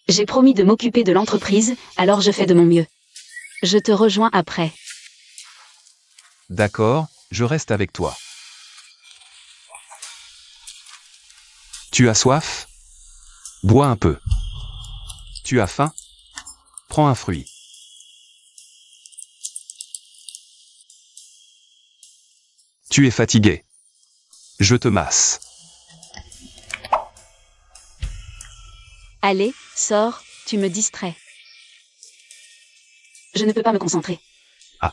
J'ai promis de m'occuper de l'entreprise, alors je fais de mon mieux. Je te rejoins après. D'accord, je reste avec toi. Tu as soif? Bois un peu. Tu as faim? Prends un fruit. Tu es fatigué. Je te masse. Allez, sors, tu me distrais. Je ne peux pas me concentrer. Ah.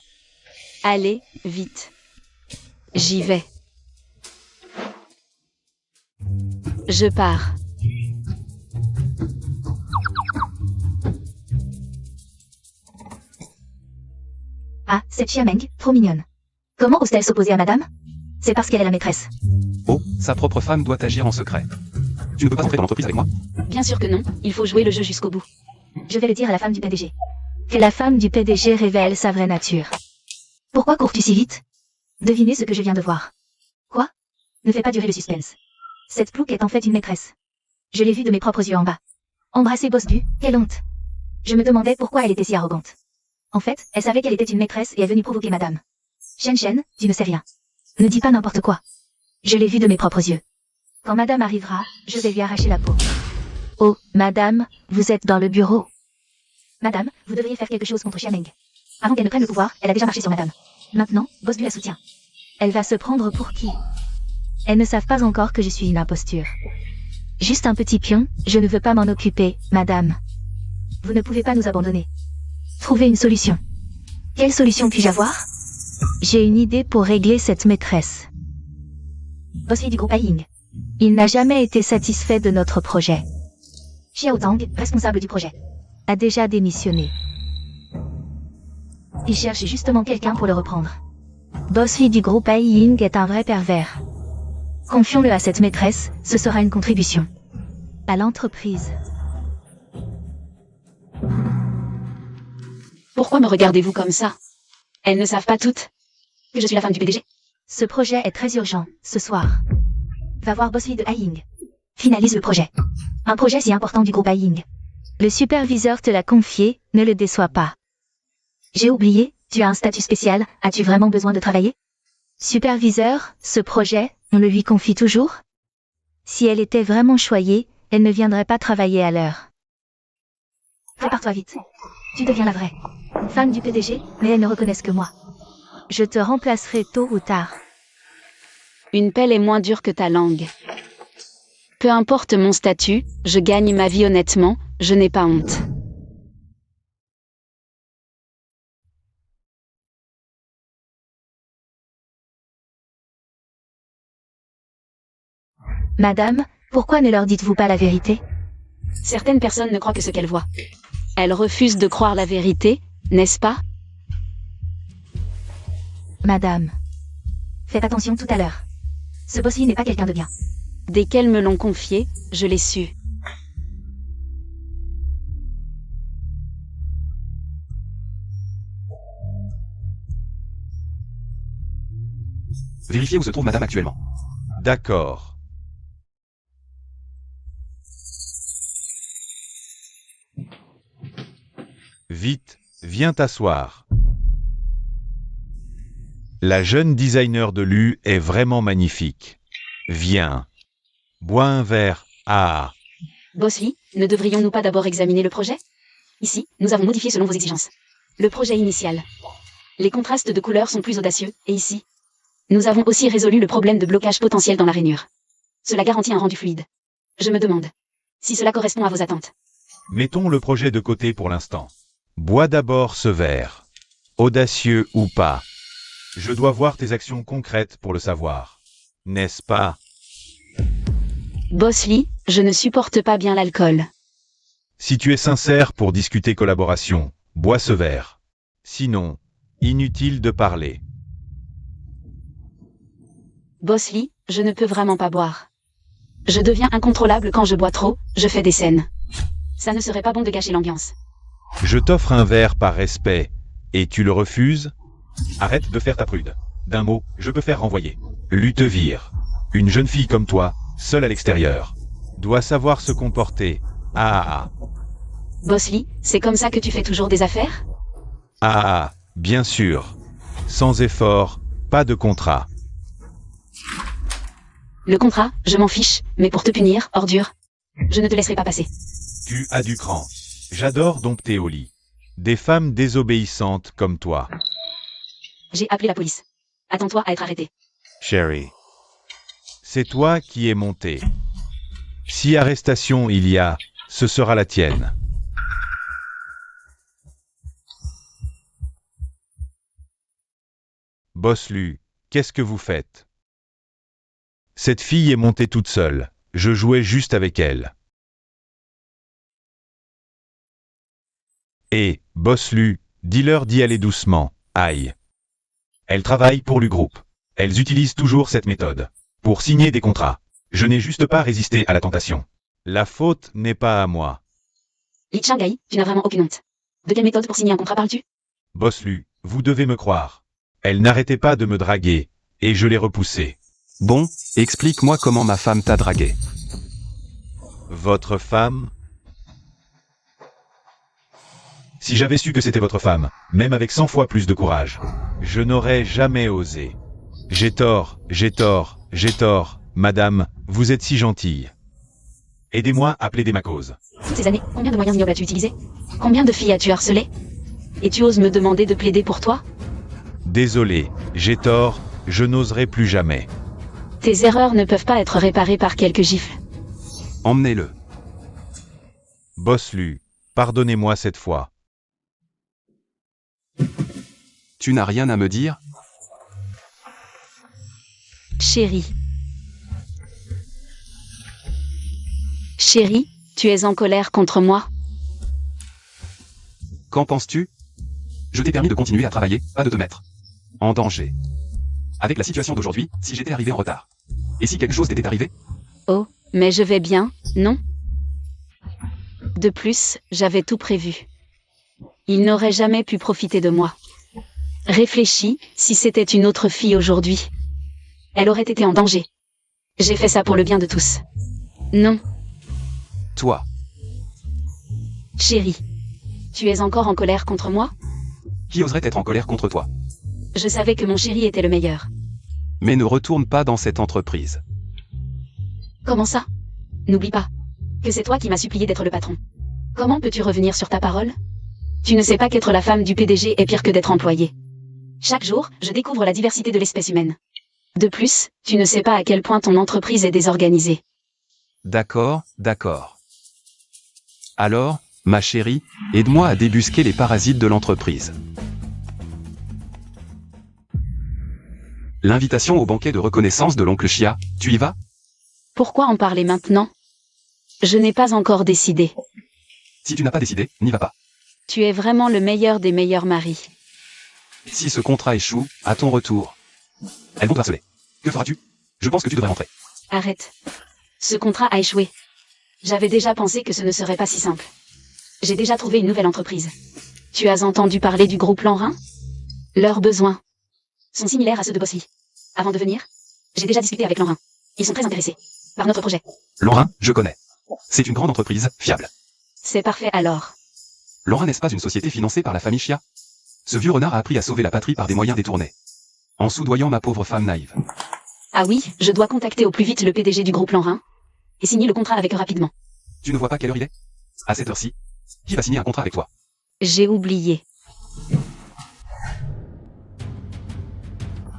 Allez, vite. J'y vais. Je pars. Ah, cette Xiameng, trop mignonne. Comment ose-t-elle s'opposer à madame? C'est parce qu'elle est la maîtresse. Oh, sa propre femme doit agir en secret. Tu ne peux pas entrer dans l'entreprise avec moi? Bien sûr que non, il faut jouer le jeu jusqu'au bout. Je vais le dire à la femme du PDG. Que la femme du PDG révèle sa vraie nature. Pourquoi cours-tu si vite? Devinez ce que je viens de voir. Quoi? Ne fais pas durer le suspense. Cette plouc est en fait une maîtresse. Je l'ai vue de mes propres yeux en bas. Embrasser Boss Du, quelle honte. Je me demandais pourquoi elle était si arrogante. En fait, elle savait qu'elle était une maîtresse et est venue provoquer madame. Shen Shen, tu ne sais rien. Ne dis pas n'importe quoi. Je l'ai vue de mes propres yeux. Quand madame arrivera, je vais lui arracher la peau. Oh, madame, vous êtes dans le bureau. Madame, vous devriez faire quelque chose contre Xiameng. Avant qu'elle ne prenne le pouvoir, elle a déjà marché sur madame. Maintenant, Boss Du la soutient. Elle va se prendre pour qui? Elles ne savent pas encore que je suis une imposture. Juste un petit pion, je ne veux pas m'en occuper, madame. Vous ne pouvez pas nous abandonner. Trouvez une solution. Quelle solution puis-je avoir? J'ai une idée pour régler cette maîtresse. Boss du groupe Aiying. Il n'a jamais été satisfait de notre projet. Xiao Zhang, responsable du projet, a déjà démissionné. Il cherche justement quelqu'un pour le reprendre. Boss du groupe Aiying est un vrai pervers. Confions-le à cette maîtresse, ce sera une contribution à l'entreprise. Pourquoi me regardez-vous comme ça? Elles ne savent pas toutes que je suis la femme du PDG. Ce projet est très urgent, ce soir. Va voir Boss de Aiying. Finalise le projet. Un projet si important du groupe Aiying. Le superviseur te l'a confié, ne le déçois pas. J'ai oublié, tu as un statut spécial, as-tu vraiment besoin de travailler? Superviseur, ce projet, on le lui confie toujours? Si elle était vraiment choyée, elle ne viendrait pas travailler à l'heure. Prépare-toi vite. Tu deviens la vraie femme du PDG, mais elles ne reconnaissent que moi. Je te remplacerai tôt ou tard. Une pelle est moins dure que ta langue. Peu importe mon statut, je gagne ma vie honnêtement, je n'ai pas honte. Madame, pourquoi ne leur dites-vous pas la vérité? Certaines personnes ne croient que ce qu'elles voient. Elles refusent de croire la vérité, n'est-ce pas? Madame. Faites attention tout à l'heure. Ce Bosley n'est pas quelqu'un de bien. Dès qu'elles me l'ont confié, je l'ai su. Vérifiez où se trouve madame actuellement. D'accord. Vite, viens t'asseoir. La jeune designer de Lu est vraiment magnifique. Viens. Bois un verre. Ah. Bosley, ne devrions-nous pas d'abord examiner le projet? Ici, nous avons modifié selon vos exigences. Le projet initial. Les contrastes de couleurs sont plus audacieux, et ici, nous avons aussi résolu le problème de blocage potentiel dans la rainure. Cela garantit un rendu fluide. Je me demande si cela correspond à vos attentes. Mettons le projet de côté pour l'instant. Bois d'abord ce verre. Audacieux ou pas. Je dois voir tes actions concrètes pour le savoir. N'est-ce pas? Bosley, je ne supporte pas bien l'alcool. Si tu es sincère pour discuter collaboration, bois ce verre. Sinon, inutile de parler. Bosley, je ne peux vraiment pas boire. Je deviens incontrôlable quand je bois trop, je fais des scènes. Ça ne serait pas bon de gâcher l'ambiance. Je t'offre un verre par respect, et tu le refuses? Arrête de faire ta prude. D'un mot, je peux faire renvoyer. Lu te vire. Une jeune fille comme toi, seule à l'extérieur, doit savoir se comporter. Ah. Bosley, c'est comme ça que tu fais toujours des affaires? Ah, bien sûr. Sans effort, pas de contrat. Le contrat, je m'en fiche, mais pour te punir, ordure, je ne te laisserai pas passer. Tu as du cran. J'adore dompter au lit. Des femmes désobéissantes comme toi. J'ai appelé la police. Attends-toi à être arrêté. Sherry. C'est toi qui es monté. Si arrestation il y a, ce sera la tienne. Bosley, qu'est-ce que vous faites? Cette fille est montée toute seule. Je jouais juste avec elle. Et, Bosley, dis-leur d'y aller doucement. Aïe. Elles travaillent pour le groupe. Elles utilisent toujours cette méthode. Pour signer des contrats. Je n'ai juste pas résisté à la tentation. La faute n'est pas à moi. Li Chang-Gai, tu n'as vraiment aucune honte. De quelle méthode pour signer un contrat parles-tu? Bosley, vous devez me croire. Elle n'arrêtait pas de me draguer, et je l'ai repoussée. Bon, explique-moi comment ma femme t'a dragué. Votre femme? Si j'avais su que c'était votre femme, même avec 100 fois plus de courage, je n'aurais jamais osé. J'ai tort, madame, vous êtes si gentille. Aidez-moi à plaider ma cause. Toutes ces années, combien de moyens ignobles as-tu utilisé? Combien de filles as-tu harcelé? Et tu oses me demander de plaider pour toi? Désolé, j'ai tort, je n'oserai plus jamais. Tes erreurs ne peuvent pas être réparées par quelques gifles. Emmenez-le. Bosley, pardonnez-moi cette fois. Tu n'as rien à me dire? Chérie. Chérie, tu es en colère contre moi? Qu'en penses-tu? Je t'ai permis de continuer à travailler, pas de te mettre en danger. Avec la situation d'aujourd'hui, si j'étais arrivé en retard. Et si quelque chose t'était arrivé? Oh, mais je vais bien, non? De plus, j'avais tout prévu. Il n'aurait jamais pu profiter de moi. Réfléchis, si c'était une autre fille aujourd'hui. Elle aurait été en danger. J'ai fait ça pour le bien de tous. Non. Toi. Chérie. Tu es encore en colère contre moi? Qui oserait être en colère contre toi? Je savais que mon chéri était le meilleur. Mais ne retourne pas dans cette entreprise. Comment ça? N'oublie pas que c'est toi qui m'as supplié d'être le patron. Comment peux-tu revenir sur ta parole? Tu ne sais pas qu'être la femme du PDG est pire que d'être employée. Chaque jour, je découvre la diversité de l'espèce humaine. De plus, tu ne sais pas à quel point ton entreprise est désorganisée. D'accord, d'accord. Alors, ma chérie, aide-moi à débusquer les parasites de l'entreprise. L'invitation au banquet de reconnaissance de l'oncle Chia, tu y vas? Pourquoi en parler maintenant? Je n'ai pas encore décidé. Si tu n'as pas décidé, n'y va pas. Tu es vraiment le meilleur des meilleurs maris. Si ce contrat échoue, à ton retour, elles vont te harceler. Que feras-tu? Je pense que tu devrais rentrer. Arrête. Ce contrat a échoué. J'avais déjà pensé que ce ne serait pas si simple. J'ai déjà trouvé une nouvelle entreprise. Tu as entendu parler du groupe Lanrin? Leurs besoins sont similaires à ceux de Bossy. Avant de venir, j'ai déjà discuté avec Lanrin. Ils sont très intéressés par notre projet. Lanrin, je connais. C'est une grande entreprise, fiable. C'est parfait alors. Lanrin n'est-ce pas une société financée par la famille Chia? Ce vieux renard a appris à sauver la patrie par des moyens détournés. En soudoyant ma pauvre femme naïve. Ah oui, je dois contacter au plus vite le PDG du groupe Lanrin et signer le contrat avec eux rapidement. Tu ne vois pas quelle heure il est? À cette heure-ci, qui va signer un contrat avec toi? J'ai oublié.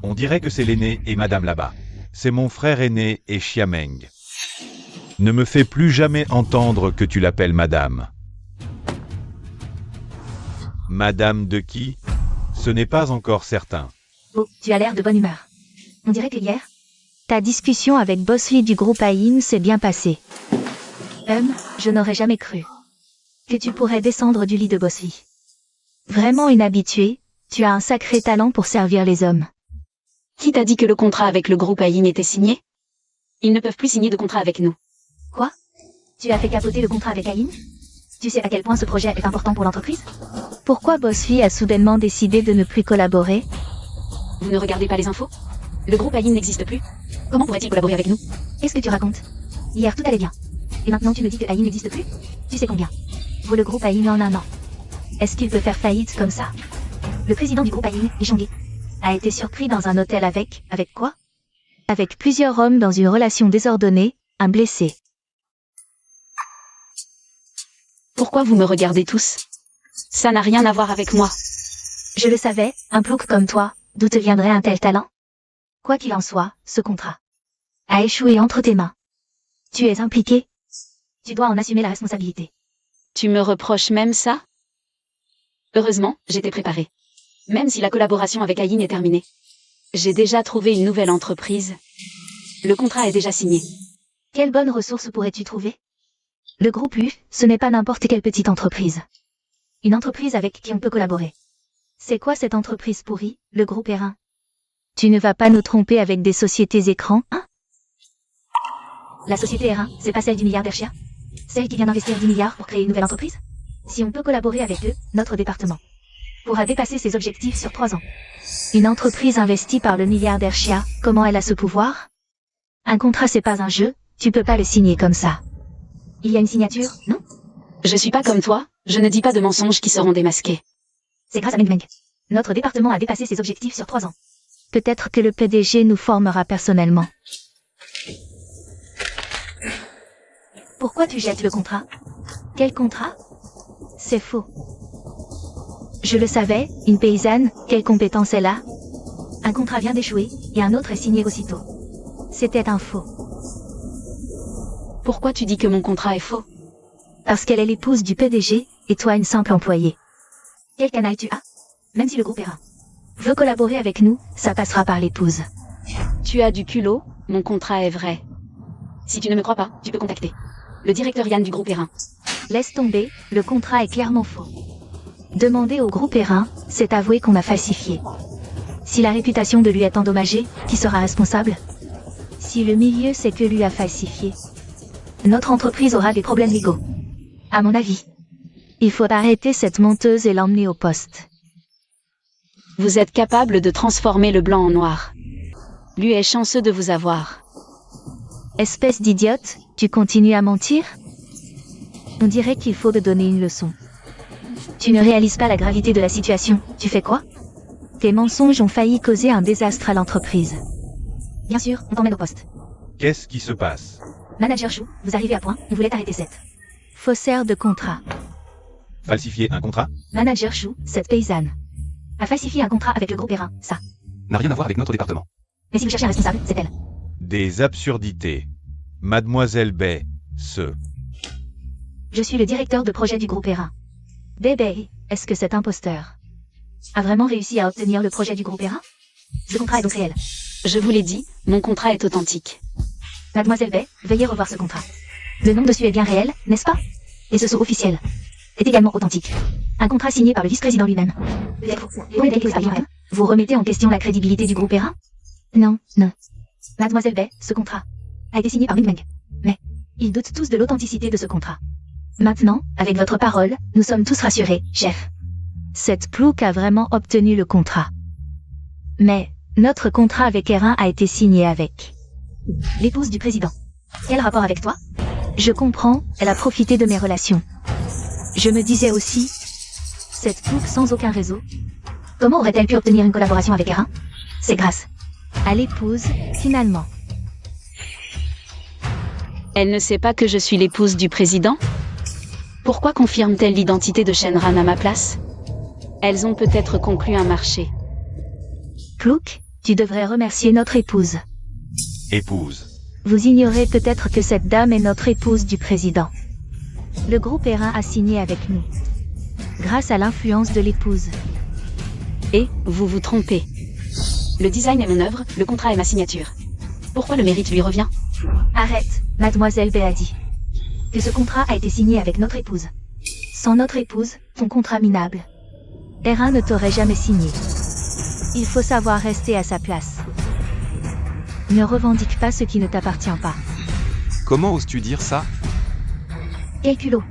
On dirait que c'est l'aîné et madame là-bas. C'est mon frère aîné et Xiameng. Ne me fais plus jamais entendre que tu l'appelles madame. Madame de qui? Ce n'est pas encore certain. Oh, tu as l'air de bonne humeur. On dirait que hier, ta discussion avec Bossy du groupe Aïn s'est bien passée. Je n'aurais jamais cru que tu pourrais descendre du lit de Bossy. Vraiment inhabitué, tu as un sacré talent pour servir les hommes. Qui t'a dit que le contrat avec le groupe Aïn était signé? Ils ne peuvent plus signer de contrat avec nous. Quoi? Tu as fait capoter le contrat avec Aïn? Tu sais à quel point ce projet est important pour l'entreprise? Pourquoi Bossy a soudainement décidé de ne plus collaborer? Vous ne regardez pas les infos? Le groupe Aïn n'existe plus. Comment pourrait-il collaborer avec nous? Qu'est-ce que tu racontes? Hier tout allait bien. Et maintenant tu me dis que Aïn n'existe plus? Tu sais combien vaut le groupe Aïn en un an? Est-ce qu'il peut faire faillite comme ça? Le président du groupe Aïn, Ishongi, a été surpris dans un hôtel avec quoi? Avec plusieurs hommes dans une relation désordonnée, un blessé. Pourquoi vous me regardez tous? Ça n'a rien à voir avec moi. Je le savais, un plouc comme toi, d'où te viendrait un tel talent? Quoi qu'il en soit, ce contrat a échoué entre tes mains. Tu es impliqué. Tu dois en assumer la responsabilité. Tu me reproches même ça? Heureusement, j'étais préparée. Même si la collaboration avec Aïn est terminée. J'ai déjà trouvé une nouvelle entreprise. Le contrat est déjà signé. Quelle bonne ressource pourrais-tu trouver? Le groupe U, ce n'est pas n'importe quelle petite entreprise. Une entreprise avec qui on peut collaborer. C'est quoi cette entreprise pourrie, le groupe Erin? Tu ne vas pas nous tromper avec des sociétés écrans, hein? La société Erin, c'est pas celle du milliardaire Chia? Celle qui vient d'investir 10 milliards pour créer une nouvelle entreprise? Si on peut collaborer avec eux, notre département pourra dépasser ses objectifs sur 3 ans. Une entreprise investie par le milliardaire Chia, comment elle a ce pouvoir? Un contrat c'est pas un jeu, tu peux pas le signer comme ça. Il y a une signature, non? Je suis pas comme toi, je ne dis pas de mensonges qui seront démasqués. C'est grâce à Meng Meng. Notre département a dépassé ses objectifs sur 3 ans. Peut-être que le PDG nous formera personnellement. Pourquoi tu jettes le contrat? Quel contrat? C'est faux. Je le savais, une paysanne, quelle compétence elle a? Un contrat vient d'échouer, et un autre est signé aussitôt. C'était un faux. Pourquoi tu dis que mon contrat est faux? Parce qu'elle est l'épouse du PDG, et toi une simple employée. Quel canaille tu as? Même si le groupe Erin veut collaborer avec nous, ça passera par l'épouse. Tu as du culot, mon contrat est vrai. Si tu ne me crois pas, tu peux contacter le directeur Yann du groupe Erin. Laisse tomber, le contrat est clairement faux. Demander au groupe Erin, c'est avouer qu'on a falsifié. Si la réputation de lui est endommagée, qui sera responsable? Si le milieu sait que lui a falsifié, notre entreprise aura des problèmes légaux. À mon avis, il faut arrêter cette menteuse et l'emmener au poste. Vous êtes capable de transformer le blanc en noir. Lui est chanceux de vous avoir. Espèce d'idiote, tu continues à mentir? On dirait qu'il faut te donner une leçon. Tu ne réalises pas la gravité de la situation, tu fais quoi? Tes mensonges ont failli causer un désastre à l'entreprise. Bien sûr, on t'emmène au poste. Qu'est-ce qui se passe? Manager Chou, vous arrivez à point, on voulait arrêter cette faussaire de contrat. Falsifier un contrat? Manager Chou, cette paysanne a falsifié un contrat avec le groupe Erin, ça. N'a rien à voir avec notre département. Mais si vous cherchez un responsable, c'est elle. Des absurdités. Mademoiselle Bay, Je suis le directeur de projet du groupe Erin. Bébé, est-ce que cet imposteur a vraiment réussi à obtenir le projet du groupe Erin? Ce contrat est donc réel. Je vous l'ai dit, mon contrat est authentique. Mademoiselle Bay, veuillez revoir ce contrat. Le nom dessus est bien réel, n'est-ce pas? Et ce sceau officiel est également authentique. Un contrat signé par le vice-président lui-même. Vous remettez en question la crédibilité du groupe Erin? Non, non. Mademoiselle Bay, ce contrat a été signé par Ming. Mais ils doutent tous de l'authenticité de ce contrat. Maintenant, avec votre parole, nous sommes tous rassurés, chef. Cette plouc a vraiment obtenu le contrat. Mais notre contrat avec Erin a été signé avec l'épouse du président. Quel rapport avec toi? Je comprends, elle a profité de mes relations. Je me disais aussi, cette plouc sans aucun réseau, comment aurait-elle pu obtenir une collaboration avec Erin? C'est grâce à l'épouse, finalement. Elle ne sait pas que je suis l'épouse du président? Pourquoi confirme-t-elle l'identité de Shenran à ma place? Elles ont peut-être conclu un marché. Plouc, tu devrais remercier notre épouse. épouse. Vous ignorez peut-être que cette dame est notre épouse du président. Le groupe Erin a signé avec nous, grâce à l'influence de l'épouse. Et, vous vous trompez. Le design est mon œuvre, le contrat est ma signature. Pourquoi le mérite lui revient? Arrête, mademoiselle Bay a dit que ce contrat a été signé avec notre épouse. Sans notre épouse, ton contrat minable. Erin ne t'aurait jamais signé. Il faut savoir rester à sa place. Ne revendique pas ce qui ne t'appartient pas. Comment oses-tu dire ça? Quel culot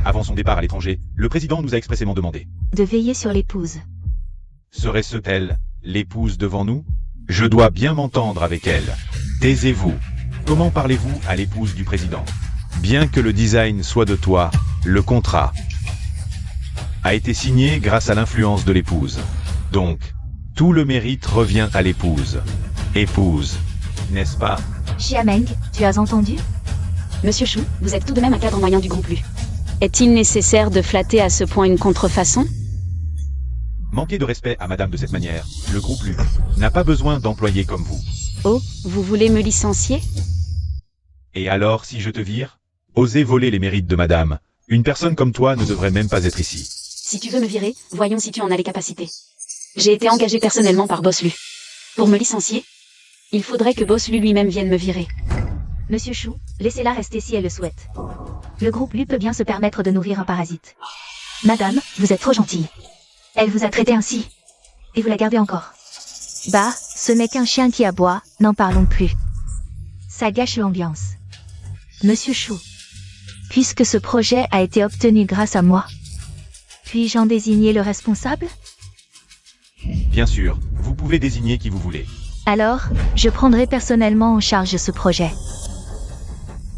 Avant son départ à l'étranger, le président nous a expressément demandé. de veiller sur l'épouse. Serait-ce elle, l'épouse devant nous? Je dois bien m'entendre avec elle. Taisez-vous. Comment parlez-vous à l'épouse du président? Bien que le design soit de toi, le contrat a été signé grâce à l'influence de l'épouse. Donc, tout le mérite revient à l'épouse. Épouse, n'est-ce pas? Xiameng, tu as entendu? Monsieur Chou, vous êtes tout de même un cadre moyen du groupe Lu. Est-il nécessaire de flatter à ce point une contrefaçon? Manquer de respect à madame de cette manière, le groupe Lu n'a pas besoin d'employés comme vous. Oh, vous voulez me licencier? Et alors, si je te vire? Osez voler les mérites de madame. Une personne comme toi ne devrait même pas être ici. Si tu veux me virer, voyons si tu en as les capacités. J'ai été engagé personnellement par Boss Lu. Pour me licencier, il faudrait que Boss Lu lui-même vienne me virer. Monsieur Chou, laissez-la rester si elle le souhaite. Le groupe Lu peut bien se permettre de nourrir un parasite. Madame, vous êtes trop gentille. Elle vous a traité ainsi. Et vous la gardez encore. Bah, ce n'est qu'un chien qui aboie, n'en parlons plus. Ça gâche l'ambiance. Monsieur Chou, puisque ce projet a été obtenu grâce à moi, puis-je en désigner le responsable? Bien sûr, vous pouvez désigner qui vous voulez. Alors, je prendrai personnellement en charge ce projet.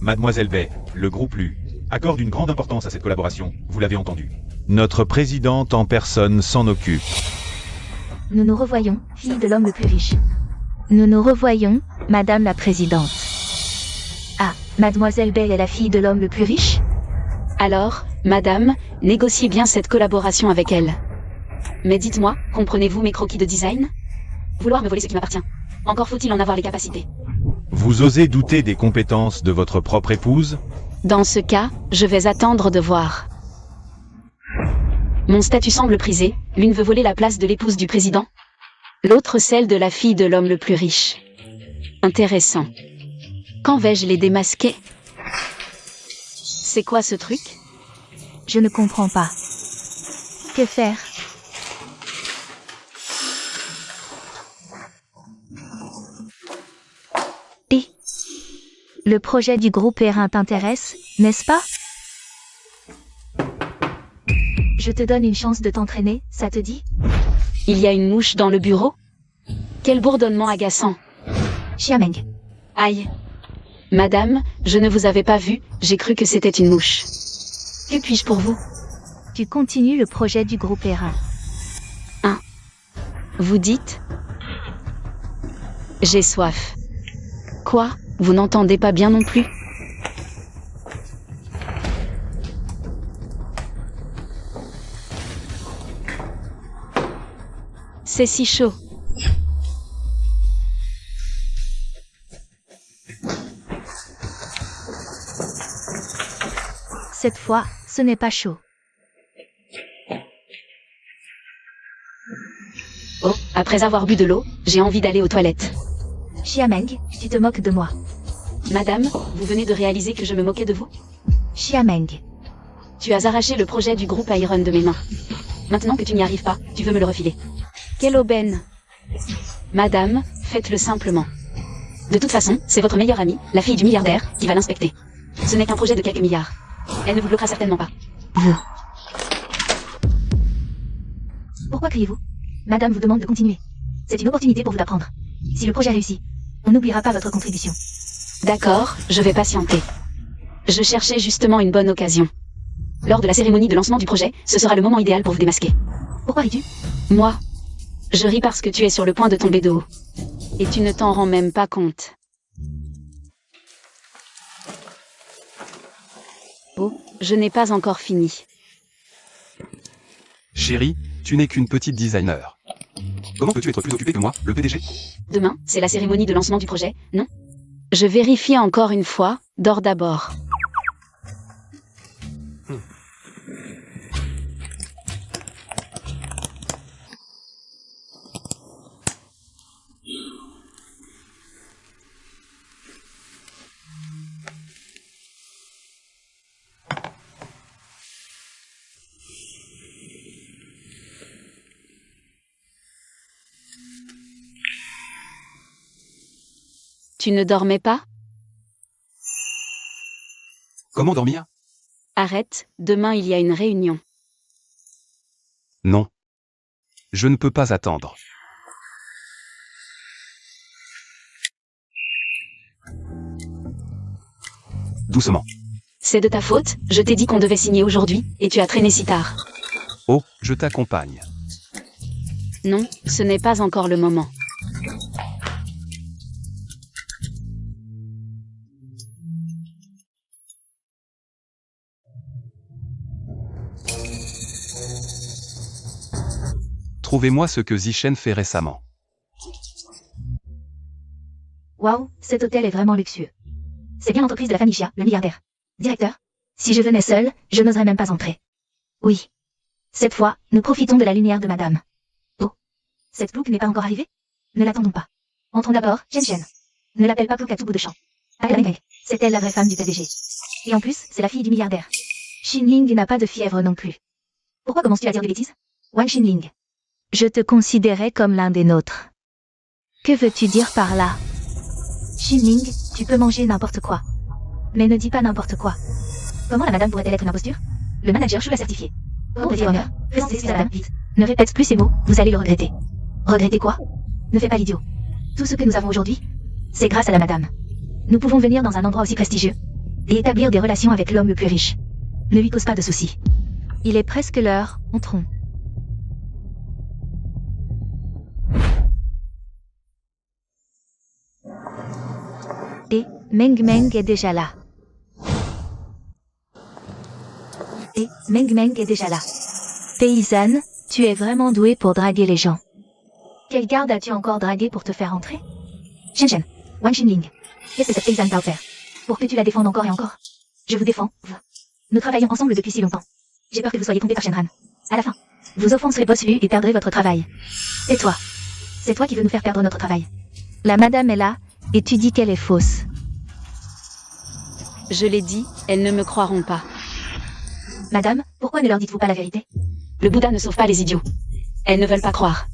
Mademoiselle Bay, le groupe Lu accorde une grande importance à cette collaboration, vous l'avez entendu. Notre présidente en personne s'en occupe. Nous nous revoyons, fille de l'homme le plus riche. Nous nous revoyons, Madame la Présidente. Ah, Mademoiselle Bay est la fille de l'homme le plus riche? Alors, madame, négociez bien cette collaboration avec elle. Mais dites-moi, comprenez-vous mes croquis de design? Vouloir me voler ce qui m'appartient. Encore faut-il en avoir les capacités. Vous osez douter des compétences de votre propre épouse? Dans ce cas, je vais attendre de voir. Mon statut semble prisé, l'une veut voler la place de l'épouse du président, l'autre celle de la fille de l'homme le plus riche. Intéressant. Quand vais-je les démasquer? C'est quoi ce truc? Je ne comprends pas. Que faire? Et le projet du groupe Erin t'intéresse, n'est-ce pas? Je te donne une chance de t'entraîner, ça te dit? Il y a une mouche dans le bureau? Quel bourdonnement agaçant. Xiameng. Aïe. Madame, je ne vous avais pas vu, j'ai cru que c'était une mouche. Que puis-je pour vous? Tu continues le projet du groupe Erin. Vous dites? J'ai soif. Quoi? Vous n'entendez pas bien non plus? C'est si chaud. Cette fois, ce n'est pas chaud. Oh, après avoir bu de l'eau, j'ai envie d'aller aux toilettes. Xiameng, tu te moques de moi. Madame, vous venez de réaliser que je me moquais de vous? Xiameng. Tu as arraché le projet du groupe Iron de mes mains. Maintenant que tu n'y arrives pas, tu veux me le refiler. Quelle aubaine! Madame, faites-le simplement. De toute façon, c'est votre meilleure amie, la fille du milliardaire, qui va l'inspecter. Ce n'est qu'un projet de quelques milliards. Elle ne vous bloquera certainement pas. Vous. Pourquoi criez-vous? Madame vous demande de continuer. C'est une opportunité pour vous d'apprendre. Si le projet réussit, on n'oubliera pas votre contribution. D'accord, je vais patienter. Je cherchais justement une bonne occasion. Lors de la cérémonie de lancement du projet, ce sera le moment idéal pour vous démasquer. Pourquoi ris-tu? Moi, je ris parce que tu es sur le point de tomber de haut. Et tu ne t'en rends même pas compte. Oh, je n'ai pas encore fini. Chérie, tu n'es qu'une petite designer. Comment peux-tu être plus occupé que moi, le PDG? Demain, c'est la cérémonie de lancement du projet, non? Je vérifie encore une fois, dors d'abord. Tu ne dormais pas? Comment dormir? Arrête, demain il y a une réunion. Non. Je ne peux pas attendre. Doucement. C'est de ta faute, je t'ai dit qu'on devait signer aujourd'hui, et tu as traîné si tard. Oh, je t'accompagne. Non, ce n'est pas encore le moment. Trouvez-moi ce que Zichen fait récemment. Waouh, cet hôtel est vraiment luxueux. C'est bien l'entreprise de la famille Xia, le milliardaire. Directeur, si je venais seul, je n'oserais même pas entrer. Oui. Cette fois, nous profitons de la lumière de madame. Oh. Cette Plouc n'est pas encore arrivée? Ne l'attendons pas. Entrons d'abord, Chen. Ne l'appelle pas Plouc à tout bout de champ. C'est elle la vraie femme du PDG. Et en plus, c'est la fille du milliardaire. Xinling n'a pas de fièvre non plus. Pourquoi commences-tu à dire des bêtises? Wang Xinling. Je te considérais comme l'un des nôtres. Que veux-tu dire par là? Xinling, tu peux manger n'importe quoi. Mais ne dis pas n'importe quoi. Comment la madame pourrait-elle être une imposture? Le manager Shu l'a certifié. Oh, petit honneur, fais des excuses à madame, vite. Ne répète plus ces mots, vous allez le regretter. Regretter quoi? Ne fais pas l'idiot. Tout ce que nous avons aujourd'hui, c'est grâce à la madame. Nous pouvons venir dans un endroit aussi prestigieux et établir des relations avec l'homme le plus riche. Ne lui cause pas de soucis. Il est presque l'heure, entrons. Et Meng est déjà là. Paysanne, tu es vraiment douée pour draguer les gens. Quelle garde as-tu encore dragué pour te faire entrer? Shen, Wang Xinling. Qu'est-ce que cette paysanne t'a offert? Pour que tu la défendes encore et encore? Je vous défends, vous. Nous travaillons ensemble depuis si longtemps. J'ai peur que vous soyez trompé par Shenran. À la fin, vous offenserez Boss Lu et perdrez votre travail. Et toi? C'est toi qui veux nous faire perdre notre travail. La madame est là, et tu dis qu'elle est fausse. Je l'ai dit, elles ne me croiront pas. Madame, pourquoi ne leur dites-vous pas la vérité? Le Bouddha ne sauve pas les idiots. Elles ne veulent pas croire.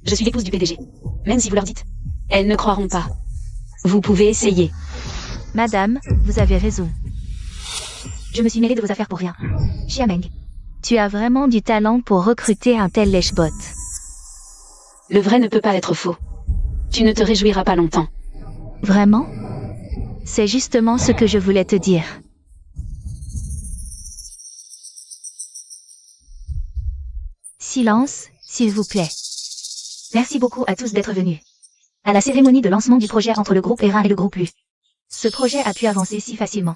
Je suis l'épouse du PDG. Même si vous leur dites, elles ne croiront pas. Vous pouvez essayer. Madame, vous avez raison. Je me suis mêlée de vos affaires pour rien. Xiameng. Tu as vraiment du talent pour recruter un tel lèche-bot. Le vrai ne peut pas être faux. Tu ne te réjouiras pas longtemps. Vraiment? C'est justement ce que je voulais te dire. Silence, s'il vous plaît. Merci beaucoup à tous d'être venus. À la cérémonie de lancement du projet entre le groupe R1 et le groupe U. Ce projet a pu avancer si facilement.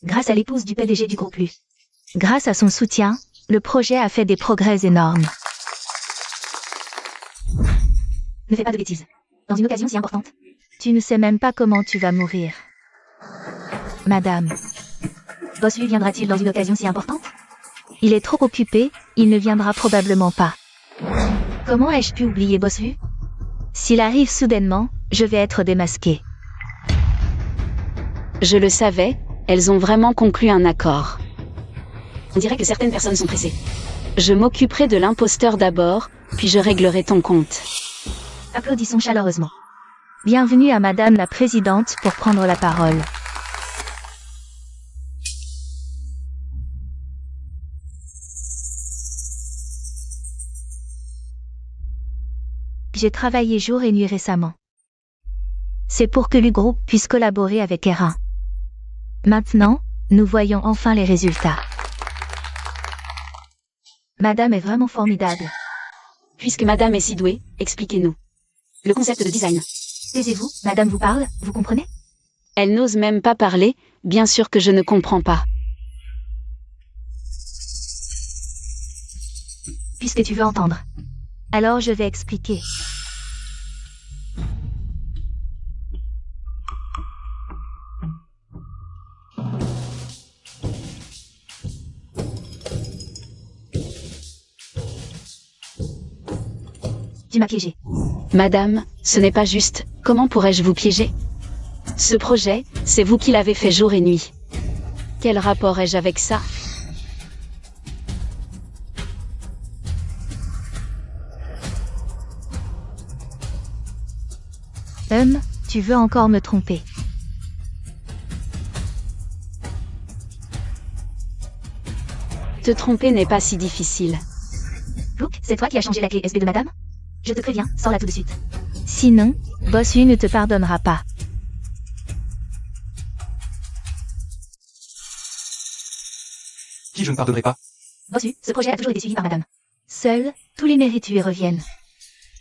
Grâce à l'épouse du PDG du groupe U. Grâce à son soutien, le projet a fait des progrès énormes. Ne fais pas de bêtises. Dans une occasion si importante. Tu ne sais même pas comment tu vas mourir. Madame. Bossu viendra-t-il dans une occasion si importante? Il est trop occupé, il ne viendra probablement pas. Comment ai-je pu oublier Bossu? S'il arrive soudainement, je vais être démasqué. Je le savais, elles ont vraiment conclu un accord. On dirait que certaines personnes sont pressées. Je m'occuperai de l'imposteur d'abord, puis je réglerai ton compte. Applaudissons chaleureusement. Bienvenue à Madame la Présidente pour prendre la parole. J'ai travaillé jour et nuit récemment. C'est pour que le groupe puisse collaborer avec R1. Maintenant, nous voyons enfin les résultats. Madame est vraiment formidable. Puisque Madame est si douée, expliquez-nous. Le concept de design. Taisez-vous, Madame vous parle, vous comprenez? Elle n'ose même pas parler, bien sûr que je ne comprends pas. Puisque tu veux entendre. Alors je vais expliquer. Tu m'as piégé. Madame, ce n'est pas juste, comment pourrais-je vous piéger? Ce projet, c'est vous qui l'avez fait jour et nuit. Quel rapport ai-je avec ça? Tu veux encore me tromper. Te tromper n'est pas si difficile. Luke, c'est toi qui as changé la clé USB de Madame? Je te préviens, sors-la tout de suite. Sinon, Bossu ne te pardonnera pas. Qui je ne pardonnerai pas? Bossu, ce projet a toujours été suivi par Madame. Seuls, tous les mérites lui reviennent.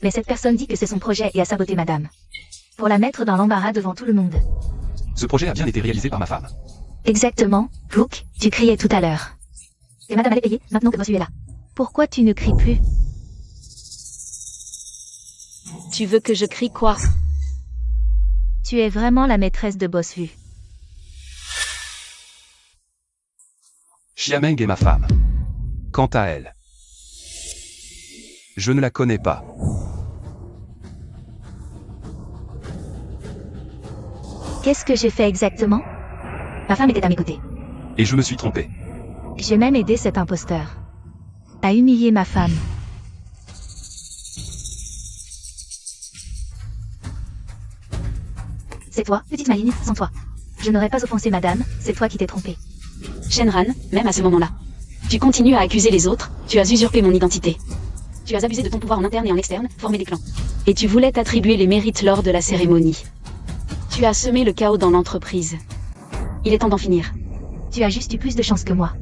Mais cette personne dit que c'est son projet et a saboté Madame. Pour la mettre dans l'embarras devant tout le monde. Ce projet a bien été réalisé par ma femme. Exactement, Luke, tu criais tout à l'heure. Et Madame allait payer, maintenant que Bossu est là. Pourquoi tu ne cries plus? Tu veux que je crie quoi? Tu es vraiment la maîtresse de Bossu. Xiameng est ma femme. Quant à elle, je ne la connais pas. Qu'est-ce que j'ai fait exactement? Ma femme était à mes côtés. Et je me suis trompé. J'ai même aidé cet imposteur à humilier ma femme. C'est toi, petite maligne, sans toi. Je n'aurais pas offensé Madame, c'est toi qui t'es trompé. Shenran, même à ce moment-là. Tu continues à accuser les autres, tu as usurpé mon identité. Tu as abusé de ton pouvoir en interne et en externe, formé des clans. Et tu voulais t'attribuer les mérites lors de la cérémonie. Tu as semé le chaos dans l'entreprise. Il est temps d'en finir. Tu as juste eu plus de chance que moi.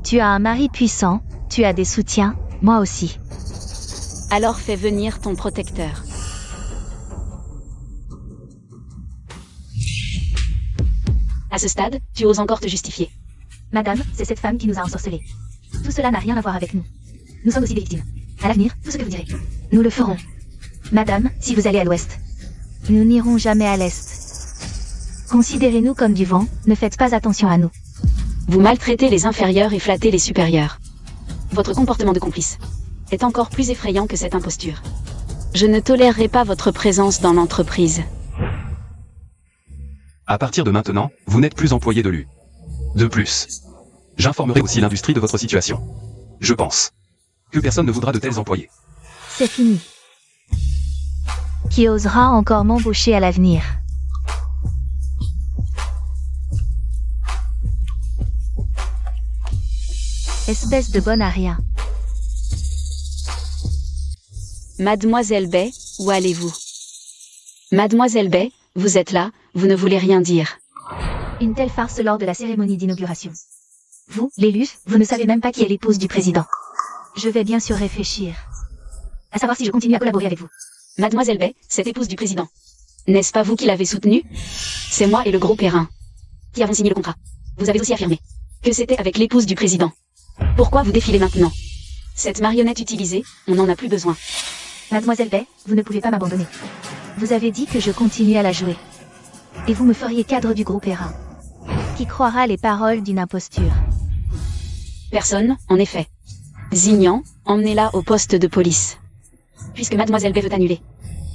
Tu as un mari puissant, tu as des soutiens, moi aussi. Alors fais venir ton protecteur. À ce stade, tu oses encore te justifier. Madame, c'est cette femme qui nous a ensorcelés. Tout cela n'a rien à voir avec nous. Nous sommes aussi des victimes. À l'avenir, tout ce que vous direz, nous le ferons. Madame, si vous allez à l'ouest, nous n'irons jamais à l'est. Considérez-nous comme du vent, ne faites pas attention à nous. Vous maltraitez les inférieurs et flattez les supérieurs. Votre comportement de complice est encore plus effrayant que cette imposture. Je ne tolérerai pas votre présence dans l'entreprise. À partir de maintenant, vous n'êtes plus employé de l'U. De plus, j'informerai aussi l'industrie de votre situation. Je pense que personne ne voudra de tels employés. C'est fini. Qui osera encore m'embaucher à l'avenir? Espèce de bonne à rien. Mademoiselle Bay, où allez-vous? Mademoiselle Bay, vous êtes là, vous ne voulez rien dire. Une telle farce lors de la cérémonie d'inauguration. Vous, l'élu, vous ne savez même pas qui est l'épouse du président. Je vais bien sûr réfléchir. À savoir si je continue à collaborer avec vous. Mademoiselle Bay, cette épouse du président. N'est-ce pas vous qui l'avez soutenue? C'est moi et le groupe R1 qui avons signé le contrat. Vous avez aussi affirmé que c'était avec l'épouse du président. Pourquoi vous défilez maintenant? Cette marionnette utilisée, on n'en a plus besoin. Mademoiselle Bay, vous ne pouvez pas m'abandonner. Vous avez dit que je continue à la jouer. Et vous me feriez cadre du groupe R1. Qui croira les paroles d'une imposture? Personne, en effet. Zignan, emmenez-la au poste de police. Puisque Mademoiselle B veut annuler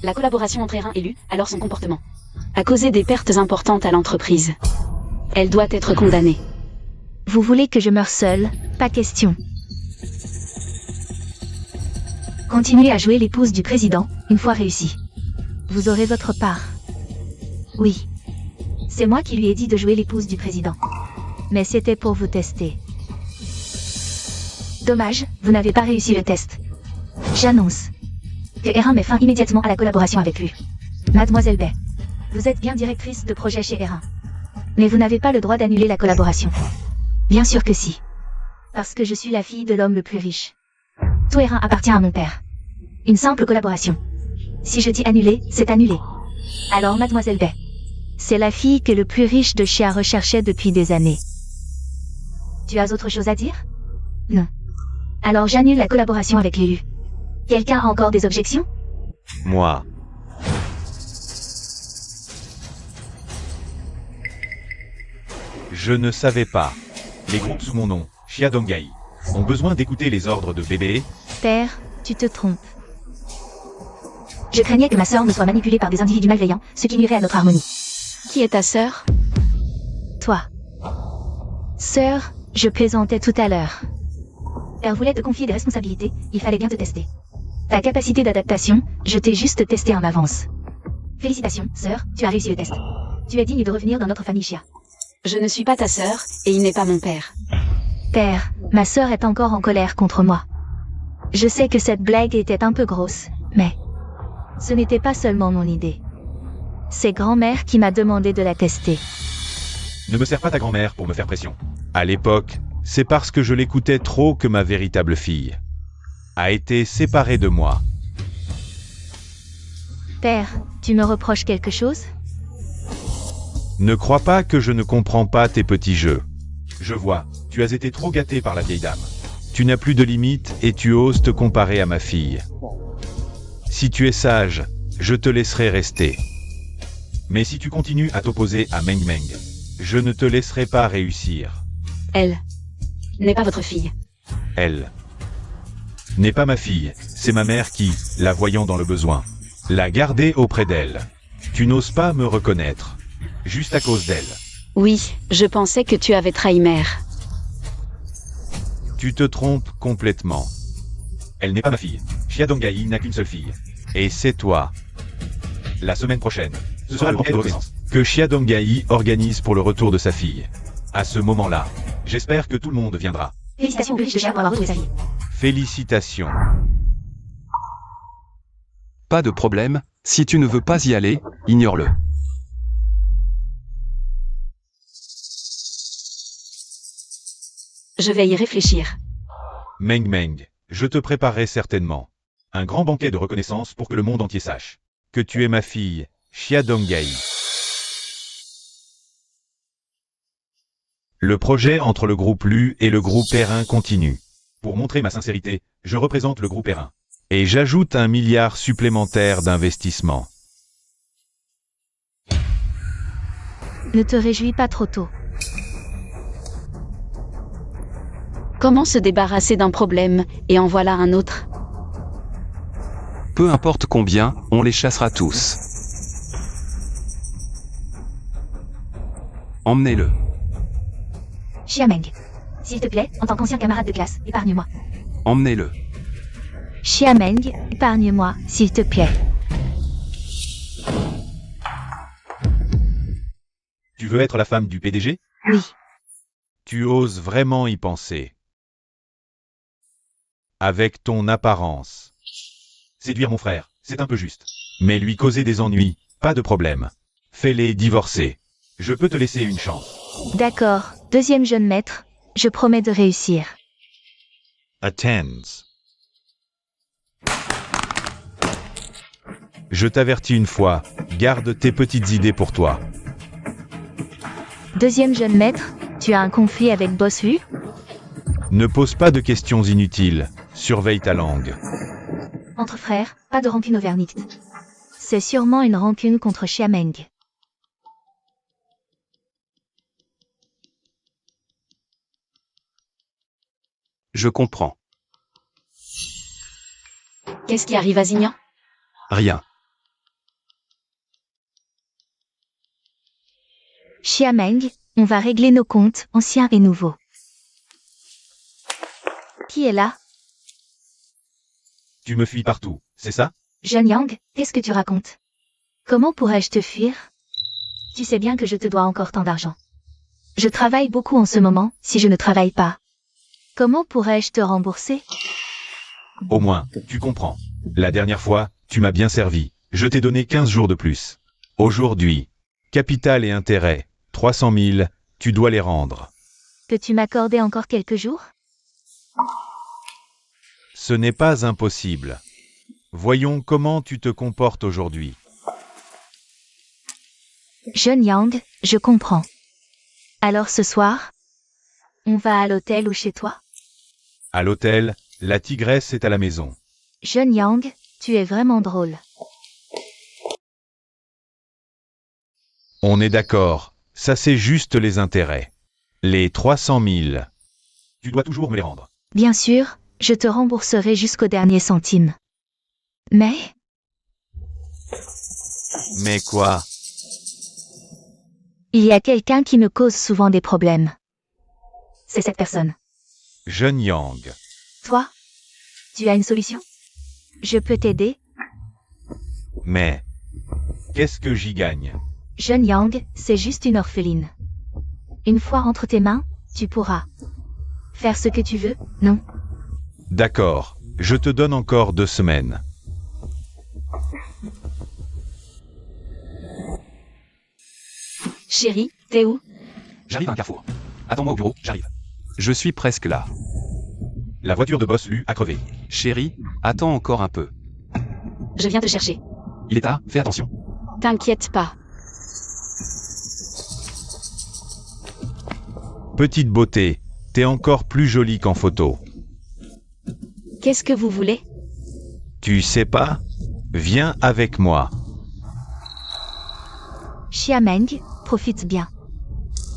la collaboration entre Erin et Lu, alors son comportement a causé des pertes importantes à l'entreprise. Elle doit être condamnée. Vous voulez que je meure seule? Pas question. Continuez à jouer l'épouse du président, une fois réussi. Vous aurez votre part. Oui. C'est moi qui lui ai dit de jouer l'épouse du président. Mais c'était pour vous tester. Dommage, vous n'avez pas réussi le test. J'annonce que Erin met fin immédiatement à la collaboration avec lui. Mademoiselle Bay, vous êtes bien directrice de projet chez Erin. Mais vous n'avez pas le droit d'annuler la collaboration. Bien sûr que si. Parce que je suis la fille de l'homme le plus riche. Tout Erin appartient à mon père. Une simple collaboration. Si je dis annuler, c'est annulé. Alors Mademoiselle Bay, c'est la fille que le plus riche de Chia recherchait depuis des années. Tu as autre chose à dire? Non. Alors j'annule la collaboration avec l'élu. Quelqu'un a encore des objections? Moi. Je ne savais pas. Les groupes sous mon nom, Chia Donggai, ont besoin d'écouter les ordres de bébé. Père, tu te trompes. Je craignais que ma sœur ne soit manipulée par des individus malveillants, ce qui nuirait à notre harmonie. Qui est ta sœur? Toi. Sœur, je plaisantais tout à l'heure. Père voulait te confier des responsabilités, il fallait bien te tester. Ta capacité d'adaptation, je t'ai juste testé en avance. Félicitations, sœur, tu as réussi le test. Tu es digne de revenir dans notre famille Chia. Je ne suis pas ta sœur, et il n'est pas mon père. Père, ma sœur est encore en colère contre moi. Je sais que cette blague était un peu grosse, mais ce n'était pas seulement mon idée. C'est grand-mère qui m'a demandé de la tester. Ne me sers pas ta grand-mère pour me faire pression. À l'époque, c'est parce que je l'écoutais trop que ma véritable fille a été séparée de moi. Père, tu me reproches quelque chose? Ne crois pas que je ne comprends pas tes petits jeux. Je vois, tu as été trop gâté par la vieille dame. Tu n'as plus de limites et tu oses te comparer à ma fille. Si tu es sage, je te laisserai rester. Mais si tu continues à t'opposer à Meng Meng, je ne te laisserai pas réussir. Elle n'est pas votre fille. Elle n'est pas ma fille, c'est ma mère qui, la voyant dans le besoin, l'a gardée auprès d'elle. Tu n'oses pas me reconnaître, juste à cause d'elle. Oui, je pensais que tu avais trahi mère. Tu te trompes complètement. Elle n'est pas ma fille. Chia Donggai n'a qu'une seule fille. Et c'est toi. La semaine prochaine, ce sera le banquet de reconnaissance que Chia Donggai organise pour le retour de sa fille. À ce moment-là, j'espère que tout le monde viendra. Félicitations au plus riche de Chia pour avoir retrouvé sa fille. Félicitations. Pas de problème, si tu ne veux pas y aller, ignore-le. Je vais y réfléchir. Meng Meng, je te préparerai certainement un grand banquet de reconnaissance pour que le monde entier sache que tu es ma fille, Chia Donggai. Le projet entre le groupe Lu et le groupe Erin continue. Pour montrer ma sincérité, je représente le groupe Erin. Et j'ajoute 1 milliard supplémentaire d'investissement. Ne te réjouis pas trop tôt. Comment se débarrasser d'un problème, et en voilà un autre? Peu importe combien, on les chassera tous. Emmenez-le. Chia Meng, s'il te plaît, en tant qu'ancien camarade de classe, épargne-moi. Emmenez-le. Chia Meng, épargne-moi, s'il te plaît. Tu veux être la femme du PDG? Oui. Tu oses vraiment y penser. Avec ton apparence. Séduire mon frère, c'est un peu juste. Mais lui causer des ennuis, pas de problème. Fais-les divorcer. Je peux te laisser une chance. D'accord, deuxième jeune maître, je promets de réussir. Attends. Je t'avertis une fois, garde tes petites idées pour toi. Deuxième jeune maître, tu as un conflit avec Boss Lu? Ne pose pas de questions inutiles, surveille ta langue. Entre frères, pas de rancune au verdict. C'est sûrement une rancune contre Chia Meng. Je comprends. Qu'est-ce qui arrive à Xignan? Rien. Xiameng, on va régler nos comptes, anciens et nouveaux. Qui est là? Tu me fuis partout, c'est ça? Jeune Yang, qu'est-ce que tu racontes? Comment pourrais-je te fuir? Tu sais bien que je te dois encore tant d'argent. Je travaille beaucoup en ce moment, si je ne travaille pas. Comment pourrais-je te rembourser? Au moins, tu comprends. La dernière fois, tu m'as bien servi. Je t'ai donné 15 jours de plus. Aujourd'hui, capital et intérêt, 300 000, tu dois les rendre. Peux-tu m'accorder encore quelques jours? Ce n'est pas impossible. Voyons comment tu te comportes aujourd'hui. Jeune Yang, je comprends. Alors ce soir, on va à l'hôtel ou chez toi? À l'hôtel, la tigresse est à la maison. Jeune Yang, tu es vraiment drôle. On est d'accord, ça c'est juste les intérêts. Les 300 000. Tu dois toujours me les rendre. Bien sûr, je te rembourserai jusqu'au dernier centime. Mais, Mais quoi? il y a quelqu'un qui me cause souvent des problèmes. C'est cette personne. Jeune Yang. Toi, tu as une solution? Je peux t'aider? Mais, qu'est-ce que j'y gagne? Jeune Yang, c'est juste une orpheline. Une fois entre tes mains, tu pourras faire ce que tu veux, non? D'accord, je te donne encore 2 semaines. Chérie, t'es où? J'arrive à un carrefour. Attends-moi au bureau, j'arrive. Je suis presque là. La voiture de boss Lu a crevé. Chérie, attends encore un peu. Je viens te chercher. Il est tard, fais attention. T'inquiète pas. Petite beauté, t'es encore plus jolie qu'en photo. Qu'est-ce que vous voulez? Tu sais pas? Viens avec moi. Xiameng, profite bien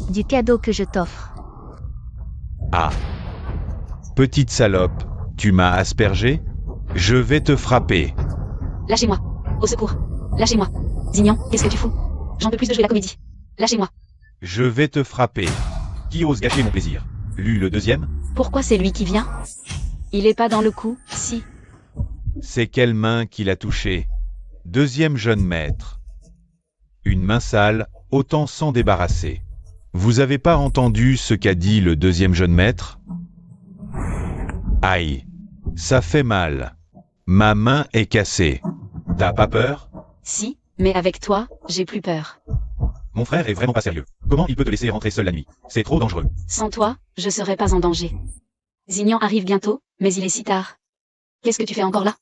du cadeau que je t'offre. Ah. Petite salope, tu m'as aspergé? Je vais te frapper. Lâchez-moi. Au secours. Lâchez-moi. Xignan, qu'est-ce que tu fous? J'en peux plus de jouer la comédie. Lâchez-moi. Je vais te frapper. Qui ose gâcher mon plaisir? Lu le deuxième? Pourquoi c'est lui qui vient? Il est pas dans le coup, si. C'est quelle main qui l'a touché? Deuxième jeune maître. Une main sale, autant s'en débarrasser. Vous avez pas entendu ce qu'a dit le deuxième jeune maître? Aïe, ça fait mal. Ma main est cassée. T'as pas peur? Si, mais avec toi, j'ai plus peur. Mon frère est vraiment pas sérieux. Comment il peut te laisser rentrer seul la nuit? C'est trop dangereux. Sans toi, je serais pas en danger. Xignan arrive bientôt, mais il est si tard. Qu'est-ce que tu fais encore là?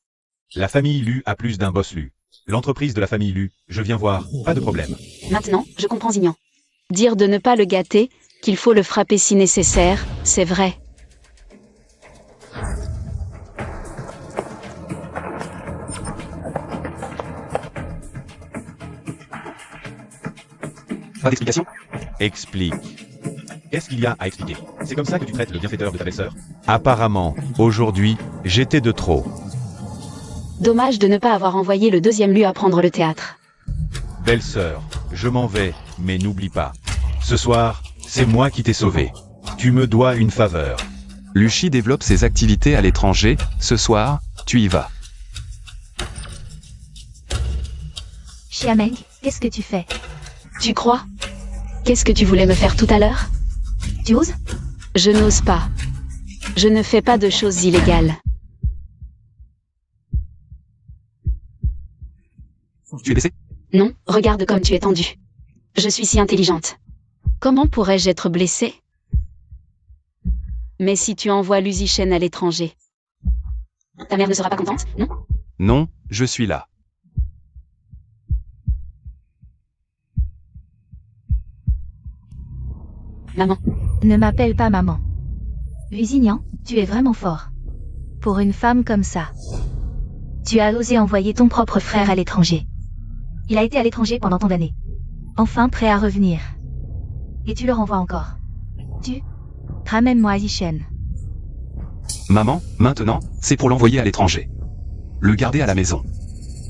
La famille Lu a plus d'un boss Lu. L'entreprise de la famille Lu, je viens voir, pas de problème. Maintenant, je comprends Xignan. Dire de ne pas le gâter, qu'il faut le frapper si nécessaire, c'est vrai. Pas d'explication? Explique. Qu'est-ce qu'il y a à expliquer? C'est comme ça que tu traites le bienfaiteur de ta belle-sœur? Apparemment, aujourd'hui, j'étais de trop. Dommage de ne pas avoir envoyé le deuxième Lu apprendre le théâtre. Belle-sœur, je m'en vais, mais n'oublie pas. Ce soir, c'est moi qui t'ai sauvé. Tu me dois une faveur. Luchi développe ses activités à l'étranger. Ce soir, tu y vas. Xiameng, qu'est-ce que tu fais? Tu crois? Qu'est-ce que tu voulais me faire tout à l'heure? Tu oses? Je n'ose pas. Je ne fais pas de choses illégales. Tu es blessé? Non, regarde comme tu es tendue. Je suis si intelligente. Comment pourrais-je être blessée? Mais si tu envoies Luzichen à l'étranger, ta mère ne sera pas contente, non? Non, je suis là. Maman. Ne m'appelle pas maman. Xignan, tu es vraiment fort. Pour une femme comme ça. Tu as osé envoyer ton propre frère à l'étranger. Il a été à l'étranger pendant tant d'années. Enfin prêt à revenir. Et tu le renvoies encore. Tu ramènes-moi Zichen. Maman, maintenant, c'est pour l'envoyer à l'étranger. Le garder à la maison.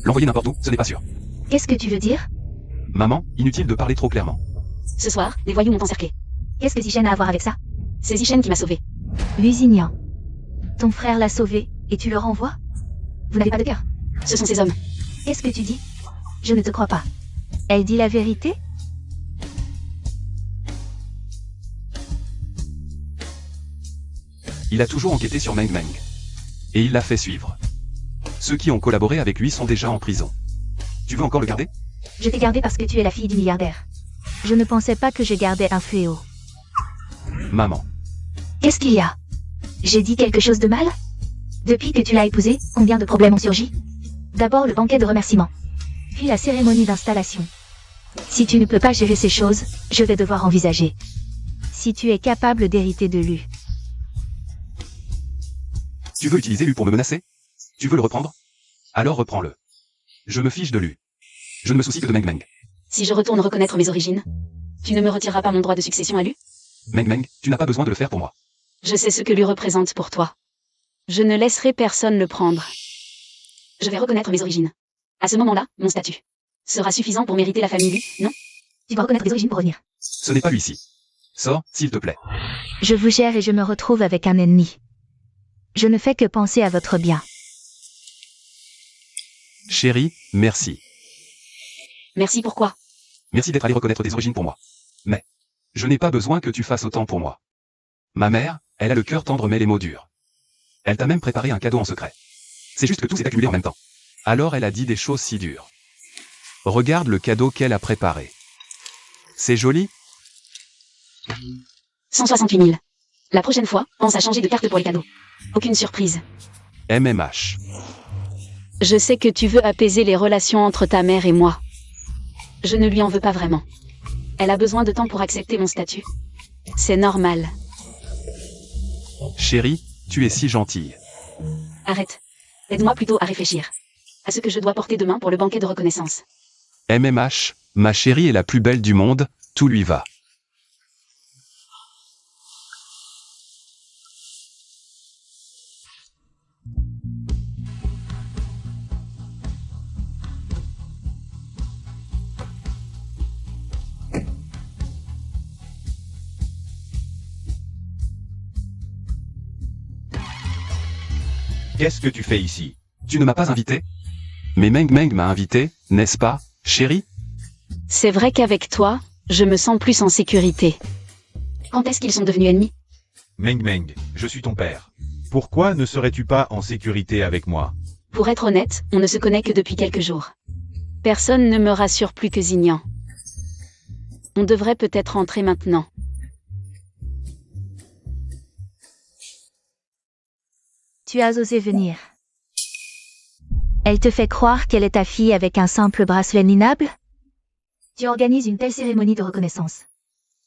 L'envoyer n'importe où, ce n'est pas sûr. Qu'est-ce que tu veux dire? Maman, inutile de parler trop clairement. Ce soir, les voyous m'ont encerclé. Qu'est-ce que Zichen a à voir avec ça? C'est Zichen qui m'a sauvé. Lusignan. Ton frère l'a sauvé, et tu le renvoies? Vous n'avez pas de cœur. Ce sont ces hommes. Qu'est-ce que tu dis? Je ne te crois pas. Elle dit la vérité? Il a toujours enquêté sur Meng Meng. Et il l'a fait suivre. Ceux qui ont collaboré avec lui sont déjà en prison. Tu veux encore le garder? Je t'ai gardé parce que tu es la fille du milliardaire. Je ne pensais pas que je gardais un fléau. Maman. Qu'est-ce qu'il y a? J'ai dit quelque chose de mal? Depuis que tu l'as épousé, combien de problèmes ont surgi? D'abord le banquet de remerciements. Puis la cérémonie d'installation. Si tu ne peux pas gérer ces choses, je vais devoir envisager. Si tu es capable d'hériter de lui. Tu veux utiliser Lu pour me menacer? Tu veux le reprendre? Alors reprends-le. Je me fiche de Lu. Je ne me soucie que de Meng Meng. Si je retourne reconnaître mes origines, tu ne me retireras pas mon droit de succession à Lu? Meng Meng, tu n'as pas besoin de le faire pour moi. Je sais ce que Lu représente pour toi. Je ne laisserai personne le prendre. Je vais reconnaître mes origines. À ce moment-là, mon statut sera suffisant pour mériter la famille Lu, non? Tu vas reconnaître tes origines pour revenir. Ce n'est pas lui ici. Sors, s'il te plaît. Je vous gère et je me retrouve avec un ennemi. Je ne fais que penser à votre bien. Chérie, merci. Merci pourquoi? Merci d'être allé reconnaître tes origines pour moi. Mais, je n'ai pas besoin que tu fasses autant pour moi. Ma mère, elle a le cœur tendre mais les mots durs. Elle t'a même préparé un cadeau en secret. C'est juste que tout s'est accumulé en même temps. Alors elle a dit des choses si dures. Regarde le cadeau qu'elle a préparé. C'est joli? 168 000. La prochaine fois, pense à changer de carte pour les cadeaux. Aucune surprise. MMH. Je sais que tu veux apaiser les relations entre ta mère et moi. Je ne lui en veux pas vraiment. Elle a besoin de temps pour accepter mon statut. C'est normal. Chérie, tu es si gentille. Arrête. Aide-moi plutôt à réfléchir à ce que je dois porter demain pour le banquet de reconnaissance. MMH, ma chérie est la plus belle du monde, tout lui va. Qu'est-ce que tu fais ici? Tu ne m'as pas invité? Mais Meng Meng m'a invité, n'est-ce pas, chérie? C'est vrai qu'avec toi, je me sens plus en sécurité. Quand est-ce qu'ils sont devenus ennemis? Meng Meng, je suis ton père. Pourquoi ne serais-tu pas en sécurité avec moi? Pour être honnête, on ne se connaît que depuis quelques jours. Personne ne me rassure plus que Zignan. On devrait peut-être rentrer maintenant. Tu as osé venir. Elle te fait croire qu'elle est ta fille avec un simple bracelet minable? Tu organises une telle cérémonie de reconnaissance.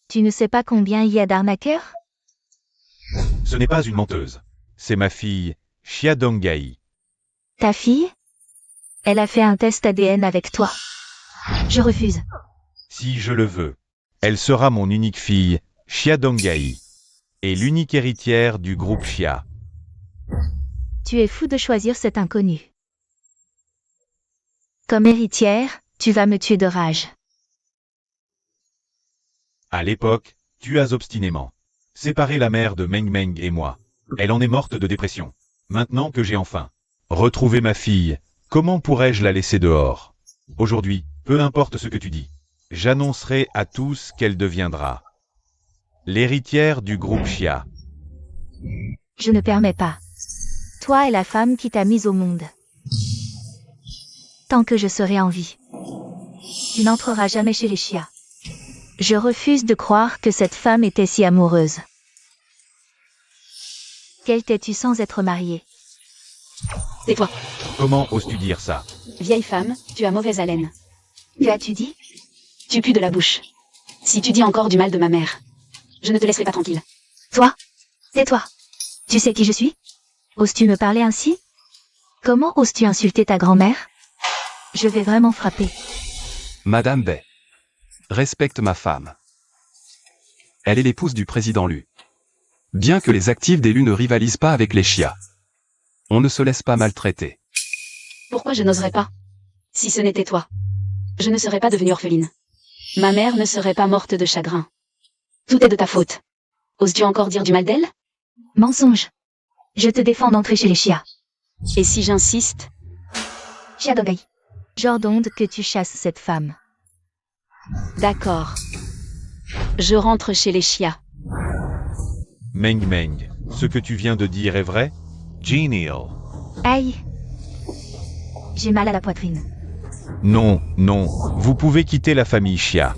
Tu ne sais pas combien il y a d'arnaqueurs? Ce n'est pas une menteuse. C'est ma fille, Xiaodonggai. Ta fille? Elle a fait un test ADN avec toi. Je refuse. Si je le veux. Elle sera mon unique fille, Xiaodonggai. Et l'unique héritière du groupe Xia. Tu es fou de choisir cet inconnu. Comme héritière, tu vas me tuer de rage. À l'époque, tu as obstinément séparé la mère de Meng Meng et moi. Elle en est morte de dépression. Maintenant que j'ai enfin retrouvé ma fille, comment pourrais-je la laisser dehors? Aujourd'hui, peu importe ce que tu dis, j'annoncerai à tous qu'elle deviendra l'héritière du groupe Xia. Je ne permets pas. Toi et la femme qui t'a mise au monde. Tant que je serai en vie. Tu n'entreras jamais chez les Xia. Je refuse de croire que cette femme était si amoureuse. Quelle t'es-tu sans être mariée? Tais-toi. Comment oses-tu dire ça? Vieille femme, tu as mauvaise haleine. Que as-tu dit? Tu pues de la bouche. Si tu dis encore du mal de ma mère, je ne te laisserai pas tranquille. Toi? Tais-toi. Tu sais qui je suis? Oses-tu me parler ainsi? Comment oses-tu insulter ta grand-mère? Je vais vraiment frapper. Madame Bay. Respecte ma femme. Elle est l'épouse du président Lu. Bien que les actifs d'élus ne rivalisent pas avec les chias, on ne se laisse pas maltraiter. Pourquoi je n'oserais pas? Si ce n'était toi, je ne serais pas devenue orpheline. Ma mère ne serait pas morte de chagrin. Tout est de ta faute. Oses-tu encore dire du mal d'elle? Mensonge. Je te défends d'entrer chez les chias. Et si j'insiste? Chia Dogai. J'ordonne que tu chasses cette femme. D'accord. Je rentre chez les chias. Meng Meng, ce que tu viens de dire est vrai? Genial. Aïe. J'ai mal à la poitrine. Non, non, vous pouvez quitter la famille Chia.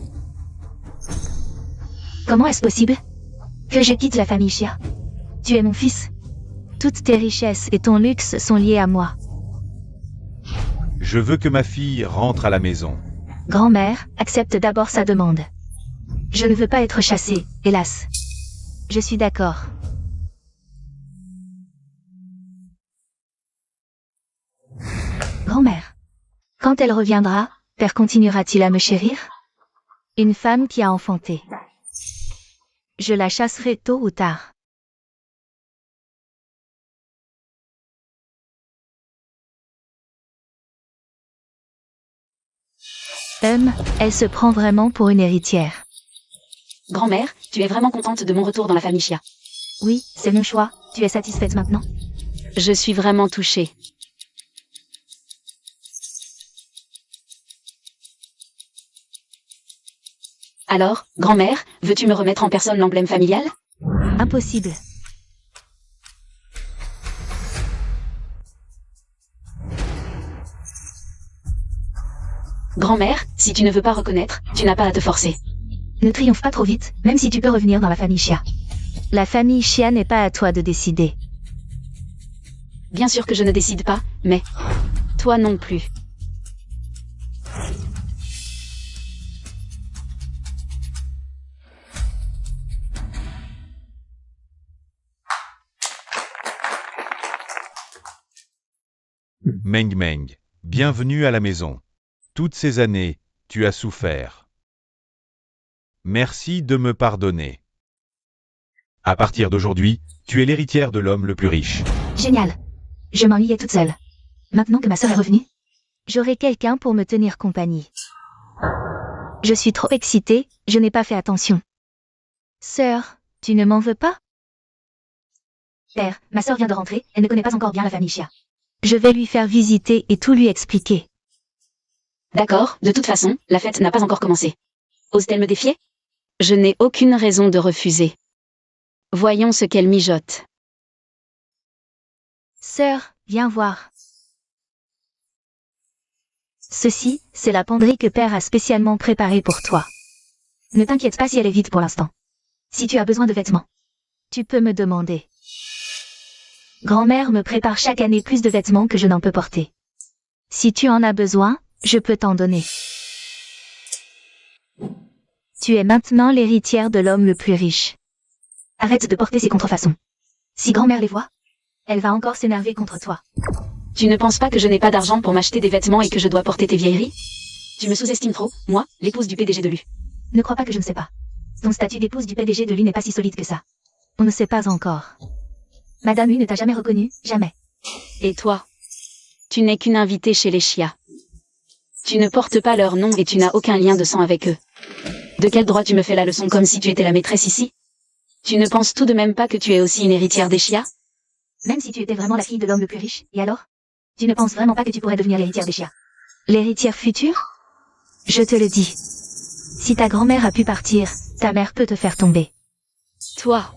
Comment est-ce possible que je quitte la famille Chia? Tu es mon fils. Toutes tes richesses et ton luxe sont liés à moi. Je veux que ma fille rentre à la maison. Grand-mère, accepte d'abord sa demande. Je ne veux pas être chassée, hélas. Je suis d'accord. Grand-mère. Quand elle reviendra, père continuera-t-il à me chérir? Une femme qui a enfanté. Je la chasserai tôt ou tard. Elle se prend vraiment pour une héritière. Grand-mère, tu es vraiment contente de mon retour dans la famille Chia? Oui, c'est mon choix. Tu es satisfaite maintenant? Je suis vraiment touchée. Alors, grand-mère, veux-tu me remettre en personne l'emblème familial? Impossible. Grand-mère, si tu ne veux pas reconnaître, tu n'as pas à te forcer. Ne triomphe pas trop vite, même si tu peux revenir dans la famille Chia. La famille Chia n'est pas à toi de décider. Bien sûr que je ne décide pas, mais toi non plus. Meng Meng, bienvenue à la maison. Toutes ces années, tu as souffert. Merci de me pardonner. À partir d'aujourd'hui, tu es l'héritière de l'homme le plus riche. Génial. Je m'ennuyais toute seule. Maintenant que ma sœur est revenue, j'aurai quelqu'un pour me tenir compagnie. Je suis trop excitée, je n'ai pas fait attention. Sœur, tu ne m'en veux pas? Père, ma sœur vient de rentrer, elle ne connaît pas encore bien la famille Chia. Je vais lui faire visiter et tout lui expliquer. D'accord, de toute façon, la fête n'a pas encore commencé. Ose-t-elle me défier? Je n'ai aucune raison de refuser. Voyons ce qu'elle mijote. Sœur, viens voir. Ceci, c'est la penderie que père a spécialement préparée pour toi. Ne t'inquiète pas si elle est vide pour l'instant. Si tu as besoin de vêtements, tu peux me demander. Grand-mère me prépare chaque année plus de vêtements que je n'en peux porter. Si tu en as besoin, je peux t'en donner. Tu es maintenant l'héritière de l'homme le plus riche. Arrête de porter ces contrefaçons. Si grand-mère les voit, elle va encore s'énerver contre toi. Tu ne penses pas que je n'ai pas d'argent pour m'acheter des vêtements et que je dois porter tes vieilleries? Tu me sous-estimes trop, moi, l'épouse du PDG de l'U. Ne crois pas que je ne sais pas. Ton statut d'épouse du PDG de l'U n'est pas si solide que ça. On ne sait pas encore. Madame U ne t'a jamais reconnue, jamais. Et toi? Tu n'es qu'une invitée chez les Chia. Tu ne portes pas leur nom et tu n'as aucun lien de sang avec eux. De quel droit tu me fais la leçon comme si tu étais la maîtresse ici? Tu ne penses tout de même pas que tu es aussi une héritière des Chia? Même si tu étais vraiment la fille de l'homme le plus riche, et alors? Tu ne penses vraiment pas que tu pourrais devenir l'héritière des Chia? L'héritière future? Je te le dis. Si ta grand-mère a pu partir, ta mère peut te faire tomber. Toi.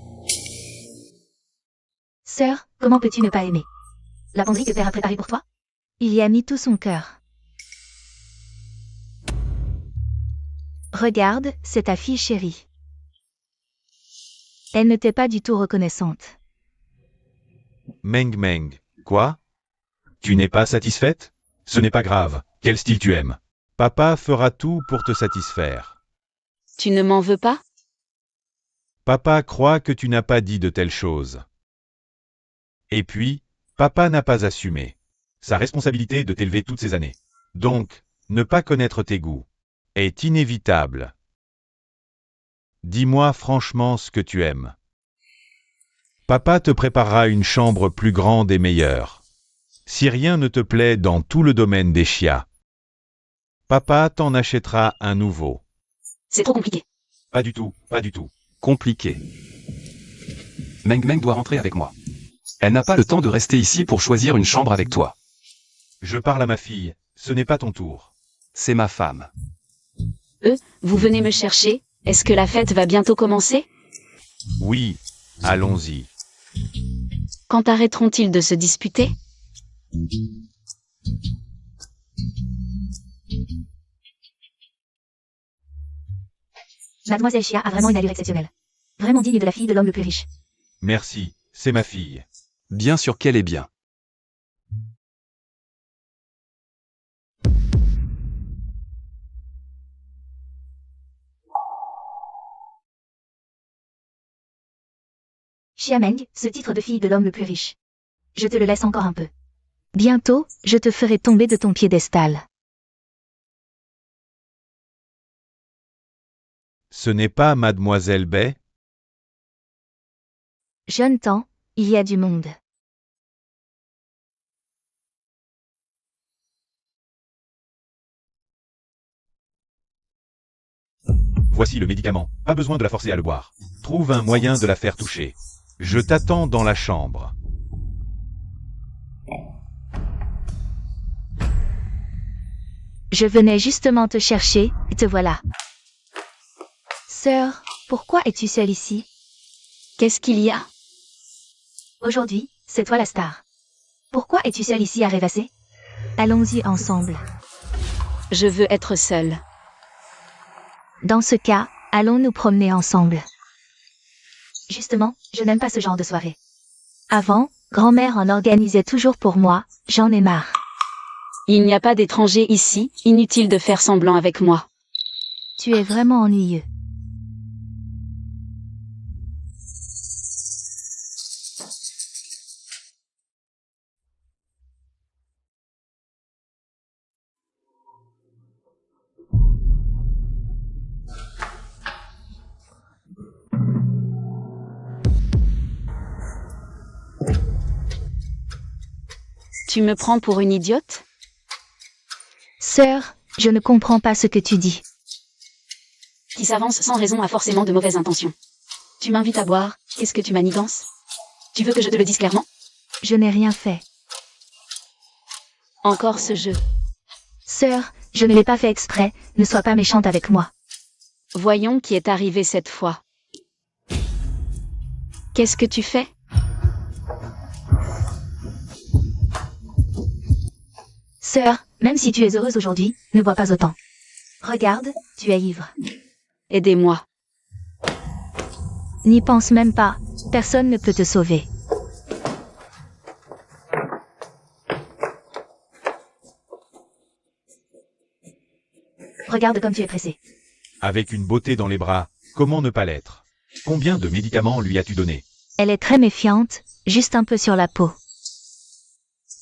Sœur, comment peux-tu ne pas aimer? La penderie que père a préparée pour toi? Il y a mis tout son cœur. Regarde, c'est ta fille chérie. Elle ne t'est pas du tout reconnaissante. Meng Meng, quoi? Tu n'es pas satisfaite? Ce n'est pas grave, quel style tu aimes? Papa fera tout pour te satisfaire. Tu ne m'en veux pas? Papa croit que tu n'as pas dit de telles choses. Et puis, papa n'a pas assumé sa responsabilité de t'élever toutes ces années. Donc, ne pas connaître tes goûts est inévitable. Dis-moi franchement ce que tu aimes. Papa te préparera une chambre plus grande et meilleure. Si rien ne te plaît dans tout le domaine des chias, papa t'en achètera un nouveau. C'est trop compliqué. Pas du tout, pas du tout. Compliqué. Meng Meng doit rentrer avec moi. Elle n'a pas le temps de rester ici pour choisir une chambre avec toi. Je parle à ma fille, ce n'est pas ton tour. C'est ma femme. Vous venez me chercher? Est-ce que la fête va bientôt commencer? Oui, allons-y. Quand arrêteront-ils de se disputer? Mademoiselle Chia a vraiment une allure exceptionnelle. Vraiment digne de la fille de l'homme le plus riche. Merci, c'est ma fille. Bien sûr qu'elle est bien. Chia Meng, ce titre de fille de l'homme le plus riche. Je te le laisse encore un peu. Bientôt, je te ferai tomber de ton piédestal. Ce n'est pas Mademoiselle Bai? Jeune temps, il y a du monde. Voici le médicament, pas besoin de la forcer à le boire. Trouve un moyen de la faire toucher. Je t'attends dans la chambre. Je venais justement te chercher, et te voilà. Sœur, pourquoi es-tu seule ici? Qu'est-ce qu'il y a? Aujourd'hui, c'est toi la star. Pourquoi es-tu seule ici à rêvasser? Allons-y ensemble. Je veux être seule. Dans ce cas, allons nous promener ensemble. Justement, je n'aime pas ce genre de soirée. Avant, grand-mère en organisait toujours pour moi, j'en ai marre. Il n'y a pas d'étrangers ici, inutile de faire semblant avec moi. Tu es vraiment ennuyeux. Tu me prends pour une idiote? Sœur, je ne comprends pas ce que tu dis. Qui s'avance sans raison a forcément de mauvaises intentions. Tu m'invites à boire, qu'est-ce que tu manigances? Tu veux que je te le dise clairement? Je n'ai rien fait. Encore ce jeu. Sœur, je ne l'ai pas fait exprès, ne sois pas méchante avec moi. Voyons qui est arrivé cette fois. Qu'est-ce que tu fais? Sœur, même si tu es heureuse aujourd'hui, ne bois pas autant. Regarde, tu es ivre. Aidez-moi. N'y pense même pas, personne ne peut te sauver. Regarde comme tu es pressé. Avec une beauté dans les bras, comment ne pas l'être? Combien de médicaments lui as-tu donné? Elle est très méfiante, juste un peu sur la peau.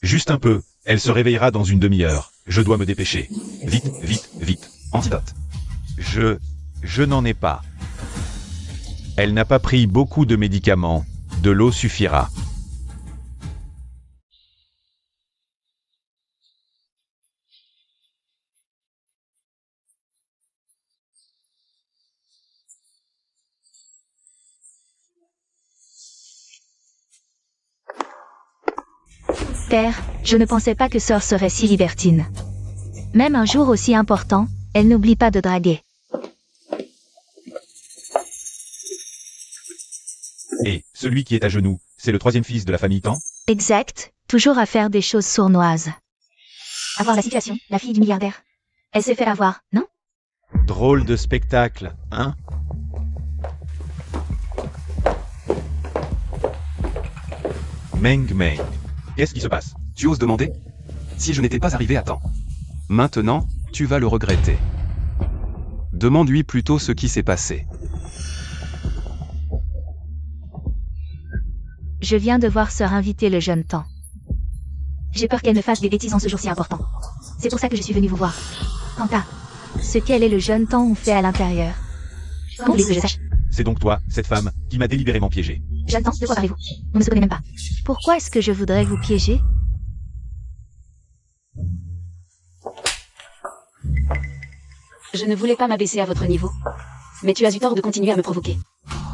Juste un peu, elle se réveillera dans une demi-heure. Je dois me dépêcher. Vite, vite, vite. Antidote. Je n'en ai pas. Elle n'a pas pris beaucoup de médicaments. De l'eau suffira. Père, je ne pensais pas que Sœur serait si libertine. Même un jour aussi important, elle n'oublie pas de draguer. Et, celui qui est à genoux, c'est le troisième fils de la famille Tan? Exact, toujours à faire des choses sournoises. À voir la situation, la fille du milliardaire. Elle s'est fait avoir, non? Drôle de spectacle, hein? Meng Meng. Qu'est-ce qui se passe? Tu oses demander? Si je n'étais pas arrivé à temps. Maintenant, tu vas le regretter. Demande-lui plutôt ce qui s'est passé. Je viens de voir Sœur inviter le jeune temps. J'ai peur qu'elle ne fasse des bêtises en ce jour si important. C'est pour ça que je suis venue vous voir. Quant à ce qu'elle et le jeune temps ont fait à l'intérieur. Comment voulez-vous que je sache? C'est donc toi, cette femme, qui m'a délibérément piégé. J'attends, de quoi parlez-vous? On ne se connaît même pas. Pourquoi est-ce que je voudrais vous piéger? Je ne voulais pas m'abaisser à votre niveau. Mais tu as eu tort de continuer à me provoquer.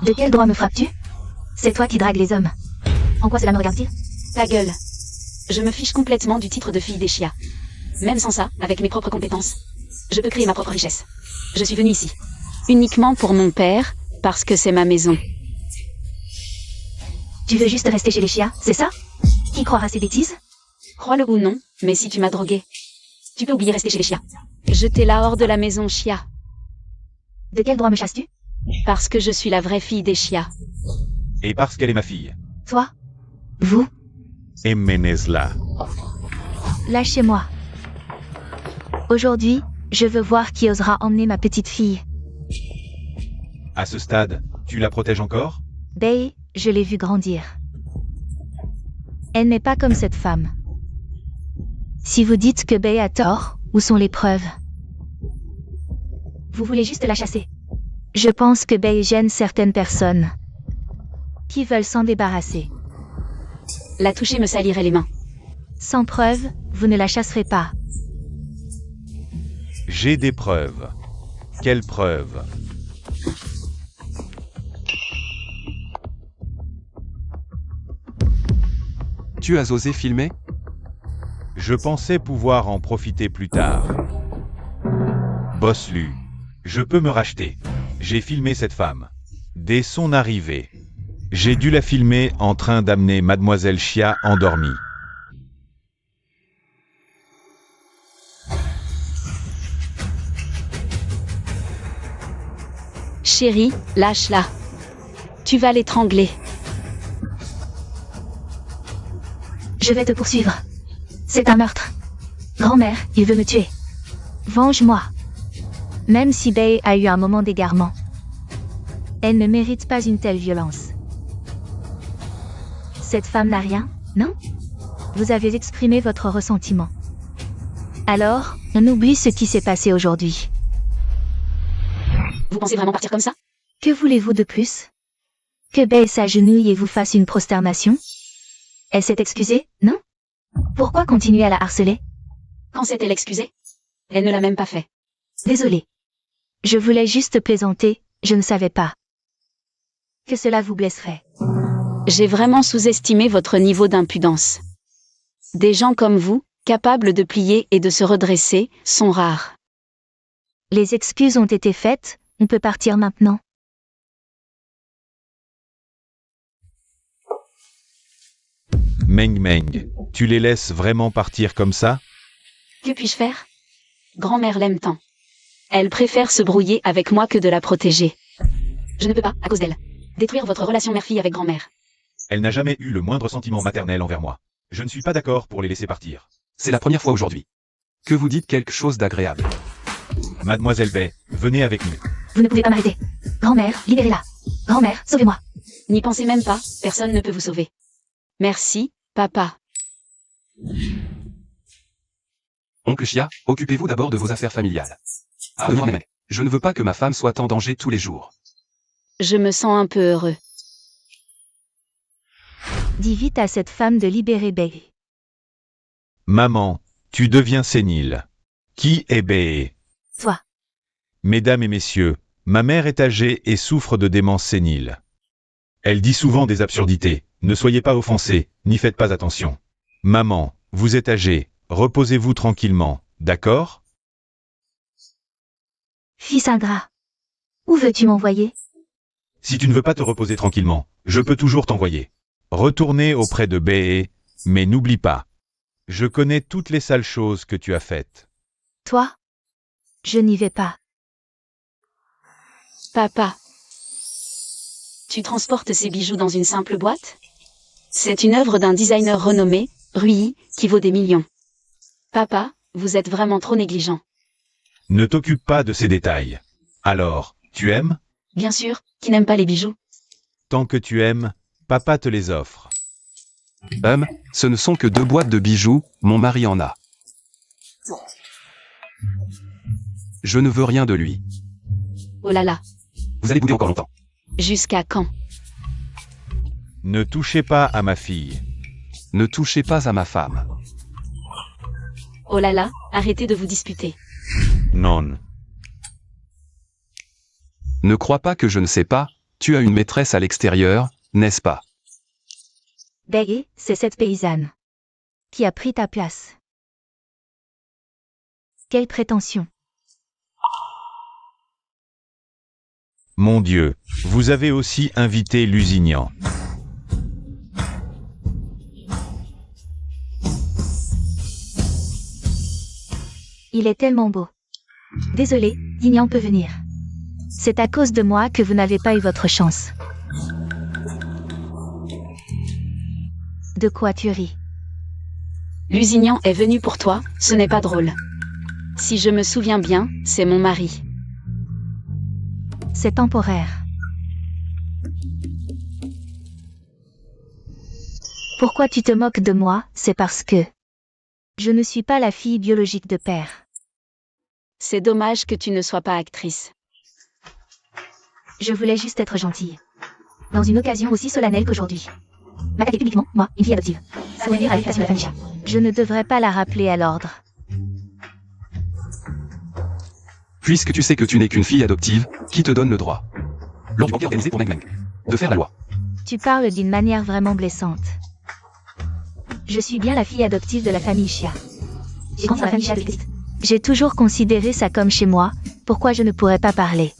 De quel droit me frappes-tu? C'est toi qui dragues les hommes. En quoi cela me regarde-t-il? Ta gueule. Je me fiche complètement du titre de fille des Chia. Même sans ça, avec mes propres compétences, je peux créer ma propre richesse. Je suis venue ici. Uniquement pour mon père, parce que c'est ma maison. Tu veux juste rester chez les Chia, c'est ça? Qui croira ces bêtises? Crois-le ou non, mais si tu m'as drogué, tu peux oublier rester chez les Chia. Jetez la hors de la maison Chia. De quel droit me chasses-tu? Parce que je suis la vraie fille des Chia. Et parce qu'elle est ma fille. Toi? Vous? Emmenez-la. Lâchez-moi. Aujourd'hui, je veux voir qui osera emmener ma petite fille. À ce stade, tu la protèges encore? Bei, je l'ai vue grandir. Elle n'est pas comme cette femme. Si vous dites que Bei a tort, où sont les preuves? Vous voulez juste la chasser? Je pense que Bei gêne certaines personnes qui veulent s'en débarrasser. La toucher me salirait les mains. Sans preuve, vous ne la chasserez pas. J'ai des preuves. Quelles preuves? Tu as osé filmer? Je pensais pouvoir en profiter plus tard. Boss Lu, je peux me racheter. J'ai filmé cette femme. Dès son arrivée, j'ai dû la filmer en train d'amener Mademoiselle Chia endormie. Chérie, lâche-la. Tu vas l'étrangler. Je vais te poursuivre. C'est un meurtre. Grand-mère, il veut me tuer. Venge-moi. Même si Bei a eu un moment d'égarement. Elle ne mérite pas une telle violence. Cette femme n'a rien, non? Vous avez exprimé votre ressentiment. Alors, on oublie ce qui s'est passé aujourd'hui. Vous pensez vraiment partir comme ça? Que voulez-vous de plus? Que Bei s'agenouille et vous fasse une prosternation? Elle s'est excusée, non? Pourquoi continuer à la harceler? Quand s'est-elle excusée? Elle ne l'a même pas fait. Désolée. Je voulais juste plaisanter, je ne savais pas que cela vous blesserait. J'ai vraiment sous-estimé votre niveau d'impudence. Des gens comme vous, capables de plier et de se redresser, sont rares. Les excuses ont été faites, on peut partir maintenant. Meng Meng, tu les laisses vraiment partir comme ça? Que puis-je faire? Grand-mère l'aime tant. Elle préfère se brouiller avec moi que de la protéger. Je ne peux pas, à cause d'elle, détruire votre relation mère-fille avec grand-mère. Elle n'a jamais eu le moindre sentiment maternel envers moi. Je ne suis pas d'accord pour les laisser partir. C'est la première fois aujourd'hui que vous dites quelque chose d'agréable. Mademoiselle Bei, venez avec nous. Vous ne pouvez pas m'arrêter. Grand-mère, libérez-la. Grand-mère, sauvez-moi. N'y pensez même pas, personne ne peut vous sauver. Merci, papa. Oncle Chia, occupez-vous d'abord de vos affaires familiales. Ah non, mais je ne veux pas que ma femme soit en danger tous les jours. Je me sens un peu heureux. Dis vite à cette femme de libérer Bei. Maman, tu deviens sénile. Qui est Bei? Toi. Mesdames et messieurs, ma mère est âgée et souffre de démence sénile. Elle dit souvent des absurdités. Ne soyez pas offensés, n'y faites pas attention. Maman, vous êtes âgée, reposez-vous tranquillement, d'accord? Fils ingrat. Où veux-tu m'envoyer? Si tu ne veux pas te reposer tranquillement, je peux toujours t'envoyer. Retournez auprès de Bei, mais n'oublie pas. Je connais toutes les sales choses que tu as faites. Toi? Je n'y vais pas. Papa. Tu transportes ces bijoux dans une simple boîte? C'est une œuvre d'un designer renommé, Rui, qui vaut des millions. Papa, vous êtes vraiment trop négligent. Ne t'occupe pas de ces détails. Alors, tu aimes? Bien sûr, qui n'aime pas les bijoux? Tant que tu aimes, papa te les offre. Ce ne sont que 2 boîtes de bijoux, mon mari en a. Je ne veux rien de lui. Oh là là. Vous allez bouder encore longtemps. Jusqu'à quand? Ne touchez pas à ma fille. Ne touchez pas à ma femme. Oh là là, arrêtez de vous disputer. Non. Ne crois pas que je ne sais pas, tu as une maîtresse à l'extérieur, n'est-ce pas? Bey, c'est cette paysanne. Qui a pris ta place. Quelle prétention. Mon Dieu, vous avez aussi invité Lusignan. Il est tellement beau. Désolé, Dignan peut venir. C'est à cause de moi que vous n'avez pas eu votre chance. De quoi tu ris? Lusignan est venu pour toi, ce n'est pas drôle. Si je me souviens bien, c'est mon mari. C'est temporaire. Pourquoi tu te moques de moi? C'est parce que je ne suis pas la fille biologique de père. C'est dommage que tu ne sois pas actrice. Je voulais juste être gentille. Dans une occasion aussi solennelle qu'aujourd'hui. M'attaquer publiquement, moi, une fille adoptive. Ça doit nuire à l'éducation de la famille. Je ne devrais pas la rappeler à l'ordre. Puisque tu sais que tu n'es qu'une fille adoptive, qui te donne le droit, lors du banquet organisé pour Meng Meng, de faire la loi? Tu parles d'une manière vraiment blessante. Je suis bien la fille adoptive de la famille Chia. J'ai grandi dans la famille Chia depuis petite. J'ai toujours considéré ça comme chez moi, pourquoi je ne pourrais pas parler?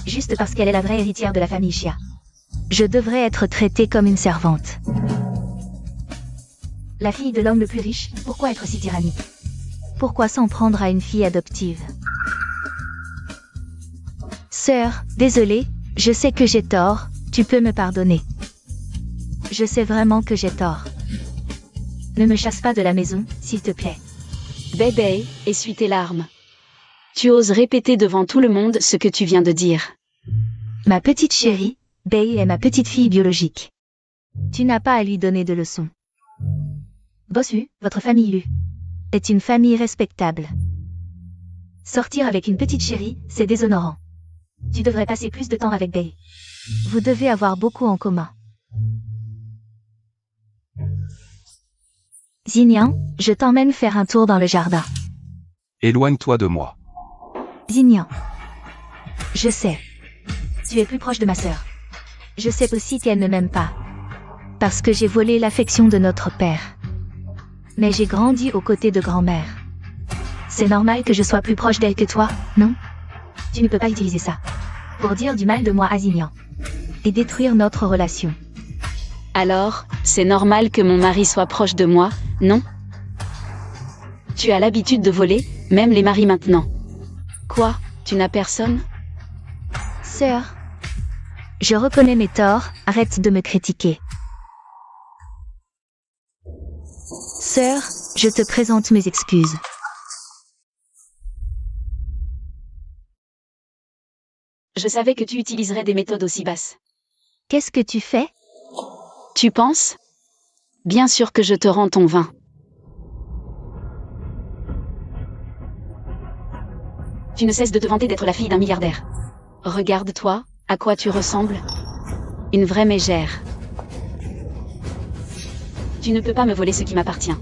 Juste parce qu'elle est la vraie héritière de la famille Chia. Je devrais être traitée comme une servante. La fille de l'homme le plus riche, pourquoi être si tyrannique? Pourquoi s'en prendre à une fille adoptive? Sœur, désolée, je sais que j'ai tort, tu peux me pardonner. Je sais vraiment que j'ai tort. Ne me chasse pas de la maison, s'il te plaît. Bébé, essuie tes larmes. Tu oses répéter devant tout le monde ce que tu viens de dire. Ma petite chérie, Bey est ma petite fille biologique. Tu n'as pas à lui donner de leçons. Bossu, votre famille Lu. Est une famille respectable. Sortir avec une petite chérie, c'est déshonorant. Tu devrais passer plus de temps avec Bey. Vous devez avoir beaucoup en commun. Xignan, je t'emmène faire un tour dans le jardin. Éloigne-toi de moi. Xignan. Je sais. Tu es plus proche de ma sœur. Je sais aussi qu'elle ne m'aime pas. Parce que j'ai volé l'affection de notre père. Mais j'ai grandi aux côtés de grand-mère. C'est normal que je sois plus proche d'elle que toi, non? Tu ne peux pas utiliser ça pour dire du mal de moi à Xignan. Et détruire notre relation. Alors, c'est normal que mon mari soit proche de moi, non? Tu as l'habitude de voler, même les maris maintenant. Quoi, tu n'as personne? Sœur. Je reconnais mes torts, arrête de me critiquer. Sœur, je te présente mes excuses. Je savais que tu utiliserais des méthodes aussi basses. Qu'est-ce que tu fais? Tu penses? Bien sûr que je te rends ton vin. Tu ne cesses de te vanter d'être la fille d'un milliardaire. Regarde-toi, à quoi tu ressembles? Une vraie mégère. Tu ne peux pas me voler ce qui m'appartient.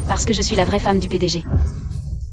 Parce que je suis la vraie femme du PDG.